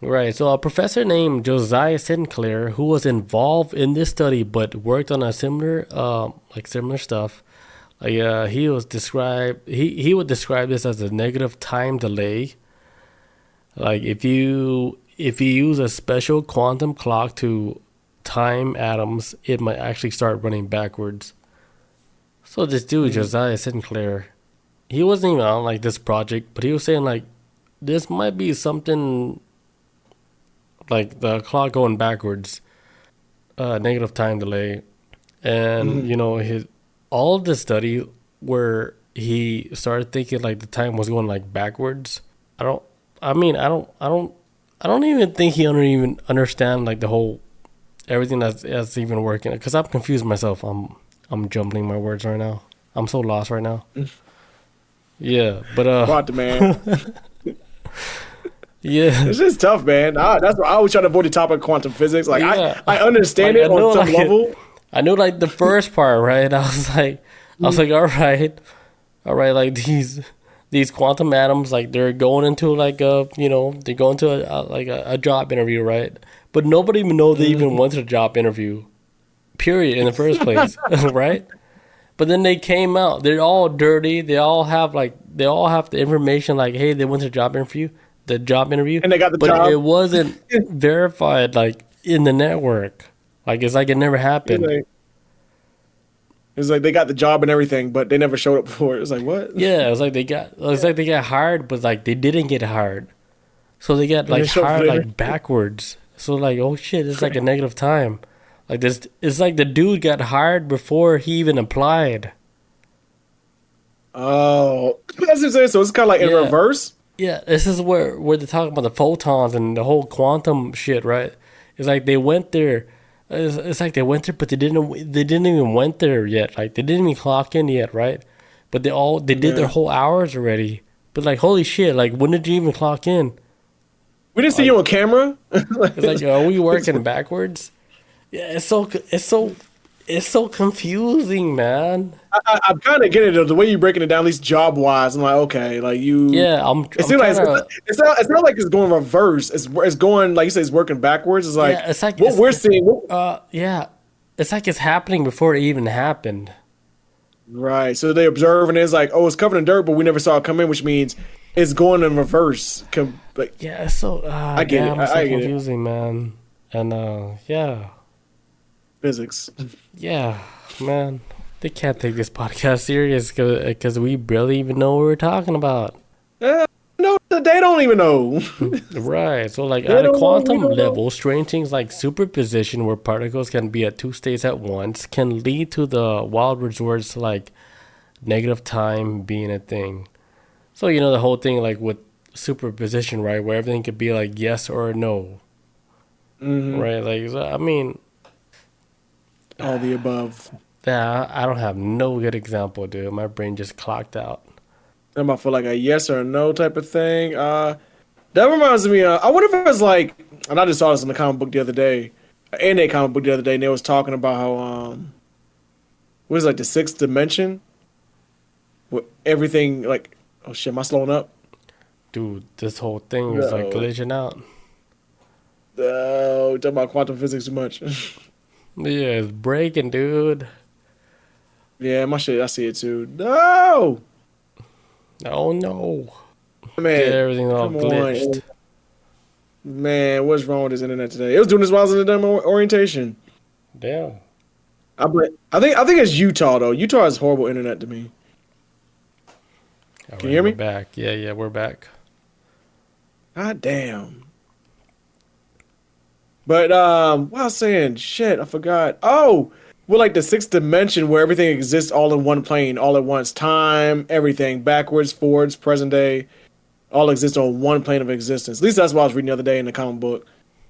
Speaker 1: Right. So a professor named Josiah Sinclair, who was involved in this study but worked on a similar stuff, he would describe this as a negative time delay. Like if you use a special quantum clock to time atoms, it might actually start running backwards. So this dude, Josiah Sinclair, he wasn't even on like this project, but he was saying like this might be something like the clock going backwards, negative time delay, and all of the study where he started thinking like the time was going like backwards. I don't even think he even understand like the whole everything that's even working, because I'm confused myself. I'm jumbling my words right now. I'm so lost right now. Yeah, but
Speaker 2: What, man?
Speaker 1: yeah,
Speaker 2: It's just tough, man. That's why I always try to avoid the topic of quantum physics. Like
Speaker 1: Yeah.
Speaker 2: I understand
Speaker 1: Like,
Speaker 2: it
Speaker 1: I know,
Speaker 2: on some
Speaker 1: like,
Speaker 2: level.
Speaker 1: I knew like the first part, right? I was like, all right, like these quantum atoms, like they're going into like they're going to a job interview, right? But nobody even know they even went to the job interview, period, in the first place, right? But then they came out. They're all dirty. They all have the information like, hey, they went to the job interview,
Speaker 2: And they got the
Speaker 1: but
Speaker 2: job.
Speaker 1: it wasn't verified like in the network. Like it's like it never happened.
Speaker 2: It's like they got the job and everything, but they never showed up for it. It's like, what?
Speaker 1: Yeah, they got hired, but like they didn't get hired. So they got like
Speaker 2: they showed
Speaker 1: hired
Speaker 2: later.
Speaker 1: like backwards. So like, oh shit, it's like a negative time. Like this, it's like the dude got hired before he even applied.
Speaker 2: Oh, that's what I'm saying. So it's kind of like in
Speaker 1: Yeah.
Speaker 2: reverse.
Speaker 1: Yeah, this is where they're talking about the photons and the whole quantum shit, right? It's like they went there. It's like they went there, but they didn't even went there yet. Like they didn't even clock in yet, right? But they did their whole hours already. But like, holy shit! Like, when did you even clock in?
Speaker 2: We didn't see you on camera.
Speaker 1: It's like, are we working backwards? Yeah, it's so confusing, man.
Speaker 2: I'm kind of getting it the way you're breaking it down, at least job wise. I'm like, okay, like you.
Speaker 1: Yeah,
Speaker 2: It seems like it's not like it's going reverse. It's going like you say, it's working backwards. It's like,
Speaker 1: Yeah, it's like
Speaker 2: what we're seeing.
Speaker 1: yeah, it's like it's happening before it even happened.
Speaker 2: Right. So they observe and it's like, oh, it's covered in dirt, but we never saw it come in, which means it's going in reverse. Like,
Speaker 1: Yeah, it's so
Speaker 2: I get it.
Speaker 1: it's so
Speaker 2: I get it.
Speaker 1: confusing, man. And
Speaker 2: physics.
Speaker 1: yeah, man, they can't take this podcast serious because we barely even know what we're talking about.
Speaker 2: No, they don't even know.
Speaker 1: Right. So like
Speaker 2: They
Speaker 1: at a
Speaker 2: don't know,
Speaker 1: quantum
Speaker 2: we don't know.
Speaker 1: level, strange things like superposition where particles can be at two states at once can lead to the wild resorts like negative time being a thing. So you know the whole thing like with superposition, right? Where everything could be like yes or no. Right? Like so, I mean,
Speaker 2: All the above.
Speaker 1: yeah, I don't have no good example, dude. My brain just clocked out.
Speaker 2: I'm about for like a yes or a no type of thing. That reminds me. I wonder if it's like, and I just saw this in the comic book the other day, in a comic book the other day, and they was talking about how what is it, like the sixth dimension, with everything like, oh shit, am I slowing up?
Speaker 1: Dude, this whole thing is like
Speaker 2: No.
Speaker 1: glitching out.
Speaker 2: Oh, talking about quantum physics too much.
Speaker 1: Yeah, it's breaking, dude.
Speaker 2: Yeah, my shit. I see it too. No,
Speaker 1: Oh no.
Speaker 2: man,
Speaker 1: Get everything all
Speaker 2: come on.
Speaker 1: glitched.
Speaker 2: Man, what's wrong with this internet today? It was doing this while I was in the demo orientation.
Speaker 1: Damn.
Speaker 2: I think it's Utah though. Utah has horrible internet to me.
Speaker 1: All
Speaker 2: Can you hear
Speaker 1: we're
Speaker 2: me?
Speaker 1: back. Yeah, we're back.
Speaker 2: God damn. But what I was saying, shit, I forgot. Oh, we're like the sixth dimension where everything exists all in one plane, all at once. Time, everything, backwards, forwards, present day, all exist on one plane of existence. At least that's what I was reading the other day in the comic book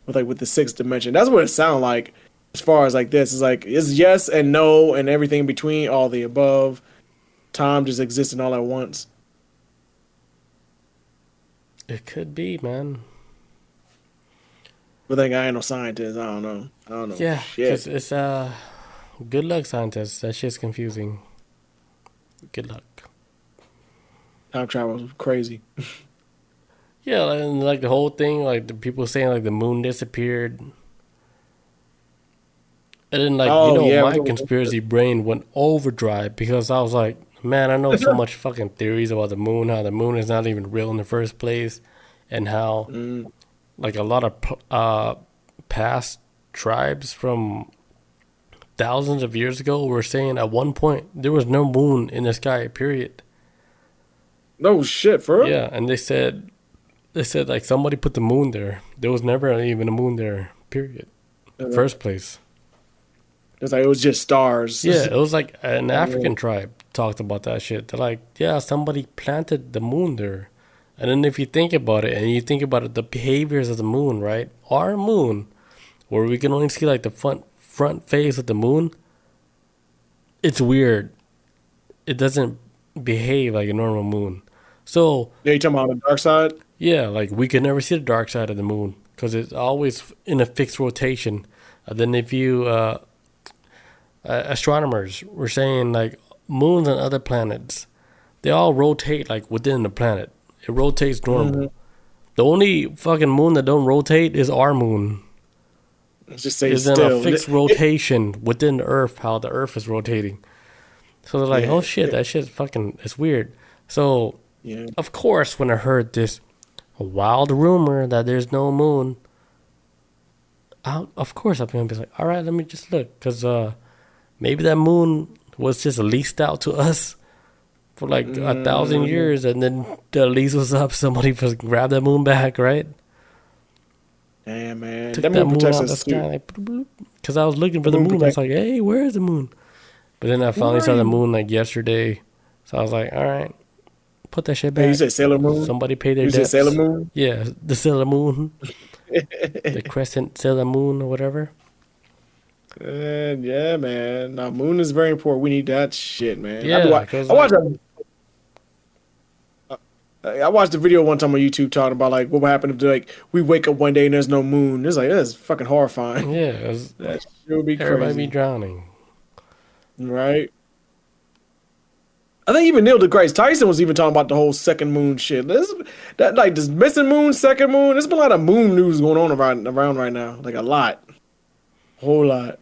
Speaker 2: with the sixth dimension. That's what it sounds like as far as like this. It's like it's yes and no and everything in between, all the above. Time just existing all at once.
Speaker 1: It could be, man.
Speaker 2: But then I ain't no scientist. I don't know.
Speaker 1: Yeah,
Speaker 2: Shit.
Speaker 1: because it's good luck, scientists. That shit's confusing. Good luck.
Speaker 2: Time travel is crazy.
Speaker 1: Yeah, and like the whole thing, like the people saying like the moon disappeared. And then like
Speaker 2: Oh, yeah,
Speaker 1: my
Speaker 2: it was-
Speaker 1: conspiracy brain went overdrive because I was like, man, I know so much fucking theories about the moon, how the moon is not even real in the first place, and how like a lot of past tribes from thousands of years ago were saying at one point there was no moon in the sky, period.
Speaker 2: No shit, for real?
Speaker 1: Yeah, and they said like somebody put the moon there. There was never even a moon there, period. First place.
Speaker 2: It's like it was just stars.
Speaker 1: Yeah, it was like an African tribe talked about that shit. They're like, yeah, somebody planted the moon there. And then if you think about it, and you think about it, the behaviors of the moon, right? Our moon, where we can only see like the front face of the moon, it's weird. It doesn't behave like a normal moon. So
Speaker 2: Yeah, you talking about the dark side?
Speaker 1: yeah, like we can never see the dark side of the moon because it's always in a fixed rotation. And then if you astronomers were saying like moons and other planets, they all rotate like within the planet. It rotates normal. The only fucking moon that don't rotate is our moon.
Speaker 2: Let's just say
Speaker 1: Is in
Speaker 2: still.
Speaker 1: a fixed rotation within the Earth, how the Earth is rotating. So they're like,
Speaker 2: Yeah.
Speaker 1: oh shit, that shit's fucking, it's weird. So,
Speaker 2: Yeah.
Speaker 1: of course, when I heard this wild rumor that there's no moon, of course I'm going to be like, all right, let me just look. Because maybe that moon was just leased out to us for like 1,000 years. And then the lease was up. Somebody just grabbed that moon back, right?
Speaker 2: Damn, man.
Speaker 1: Took
Speaker 2: That
Speaker 1: that
Speaker 2: moon
Speaker 1: moon
Speaker 2: protects
Speaker 1: out the
Speaker 2: us
Speaker 1: sky.
Speaker 2: too.
Speaker 1: Like, because I was looking for the
Speaker 2: moon
Speaker 1: moon. I was
Speaker 2: protect-
Speaker 1: like, hey, where is the moon? But then I finally saw the moon like yesterday. So I was like, all right, put that shit back.
Speaker 2: Hey, you said Sailor Moon?
Speaker 1: Somebody pay their
Speaker 2: You said
Speaker 1: debts.
Speaker 2: Sailor Moon?
Speaker 1: Yeah, the Sailor Moon. The crescent Sailor Moon or whatever.
Speaker 2: Yeah, man. Now, moon is very important. We need that shit, man.
Speaker 1: Yeah, 'cause,
Speaker 2: I watched the video one time on YouTube talking about like what would happen if like we wake up one day and there's no moon. It's like that's fucking horrifying.
Speaker 1: Yeah, it was,
Speaker 2: That shit would be
Speaker 1: everybody
Speaker 2: crazy,
Speaker 1: be drowning.
Speaker 2: right? I think even Neil deGrasse Tyson was even talking about the whole second moon shit. That like this missing moon, second moon. There's been a lot of moon news going on around right now, like a lot, whole lot.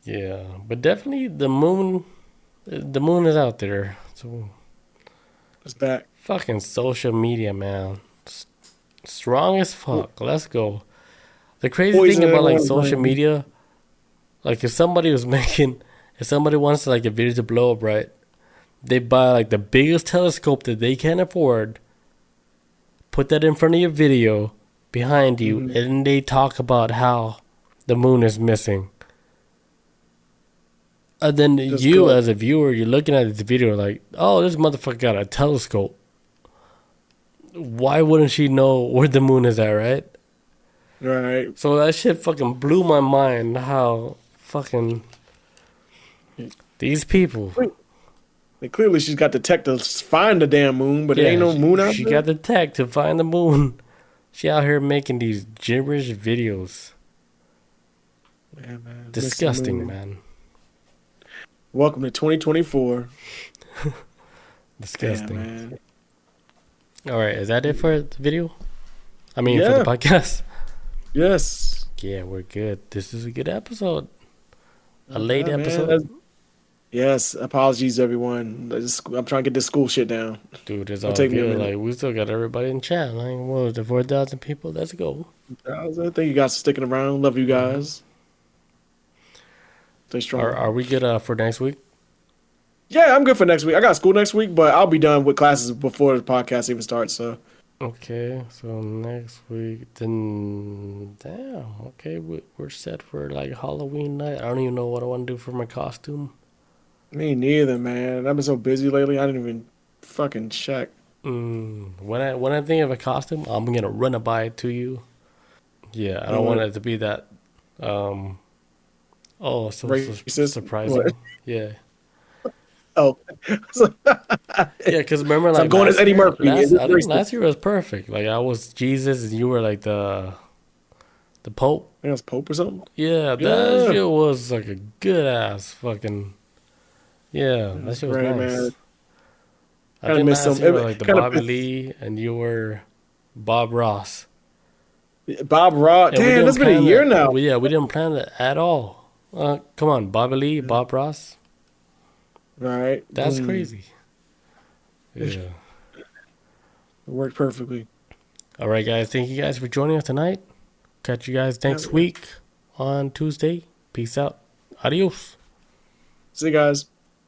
Speaker 1: Yeah, but definitely the moon is out there. So
Speaker 2: It's back.
Speaker 1: fucking social media, man. Strong as fuck. Let's go. The crazy
Speaker 2: Poison
Speaker 1: thing about like
Speaker 2: everyone's
Speaker 1: social
Speaker 2: mind.
Speaker 1: media, like if somebody wants like a video to blow up, right? They buy like the biggest telescope that they can afford, put that in front of your video behind you, and then they talk about how the moon is missing. And then
Speaker 2: Just
Speaker 1: you,
Speaker 2: go.
Speaker 1: as a viewer, you're looking at this video like, oh, this motherfucker got a telescope. Why wouldn't she know where the moon is at, right?
Speaker 2: Right.
Speaker 1: So that shit fucking blew my mind how fucking these people.
Speaker 2: Like, clearly she's got the tech to find the damn moon, but there ain't no moon out
Speaker 1: She
Speaker 2: there.
Speaker 1: got the tech to find the moon. She out here making these gibberish videos.
Speaker 2: Yeah, man.
Speaker 1: Disgusting,
Speaker 2: Moon.
Speaker 1: man.
Speaker 2: Welcome to 2024.
Speaker 1: Disgusting.
Speaker 2: Yeah, man.
Speaker 1: All right, is that it for the video? I mean,
Speaker 2: Yeah.
Speaker 1: for the podcast?
Speaker 2: Yes.
Speaker 1: Yeah, we're good. This is a good episode. A late
Speaker 2: Yeah, man.
Speaker 1: episode.
Speaker 2: Yes. Apologies, everyone. I'm trying to get this school shit down.
Speaker 1: Dude, it's all
Speaker 2: take me a
Speaker 1: good.
Speaker 2: minute.
Speaker 1: Like, we still got everybody in chat. Like, what was it, 4,000 people? Let's go.
Speaker 2: Thank you guys for sticking around. Love you guys. Stay strong.
Speaker 1: Are we good for next week?
Speaker 2: Yeah, I'm good for next week. I got school next week, but I'll be done with classes before the podcast even starts. So
Speaker 1: Okay, so next week, then, damn, okay, we're set for like Halloween night. I don't even know what I want to do for my costume.
Speaker 2: me neither, man. I've been so busy lately. I didn't even fucking check.
Speaker 1: When I think of a costume, I'm gonna run it by to you. Yeah, I don't want it to be that, so
Speaker 2: Racist?
Speaker 1: surprising.
Speaker 2: What?
Speaker 1: Yeah.
Speaker 2: Oh,
Speaker 1: Yeah, because remember, like,
Speaker 2: I'm going as
Speaker 1: last
Speaker 2: Eddie
Speaker 1: year-
Speaker 2: Murphy.
Speaker 1: Last,
Speaker 2: Is it
Speaker 1: I think
Speaker 2: racist?
Speaker 1: last year was perfect. Like, I was Jesus and you were like the Pope.
Speaker 2: I think it was Pope or something.
Speaker 1: Yeah, that
Speaker 2: Yeah.
Speaker 1: shit was like a good ass fucking. Yeah, that shit was
Speaker 2: great,
Speaker 1: nice.
Speaker 2: man.
Speaker 1: I
Speaker 2: Kinda
Speaker 1: think
Speaker 2: miss
Speaker 1: last
Speaker 2: some-
Speaker 1: year were like the
Speaker 2: kinda
Speaker 1: Bobby
Speaker 2: miss-
Speaker 1: Lee and you were Bob Ross.
Speaker 2: Bob Ross.
Speaker 1: And we
Speaker 2: Damn,
Speaker 1: didn't
Speaker 2: that's been a
Speaker 1: plan
Speaker 2: year
Speaker 1: that.
Speaker 2: now.
Speaker 1: We didn't plan that at all. Come on, Bobby Lee, Bob Ross.
Speaker 2: Right.
Speaker 1: That's
Speaker 2: Mm.
Speaker 1: crazy. Yeah.
Speaker 2: It worked perfectly.
Speaker 1: All right, guys. Thank you guys for joining us tonight. Catch you guys next week on Tuesday. Peace out. Adios.
Speaker 2: See you guys.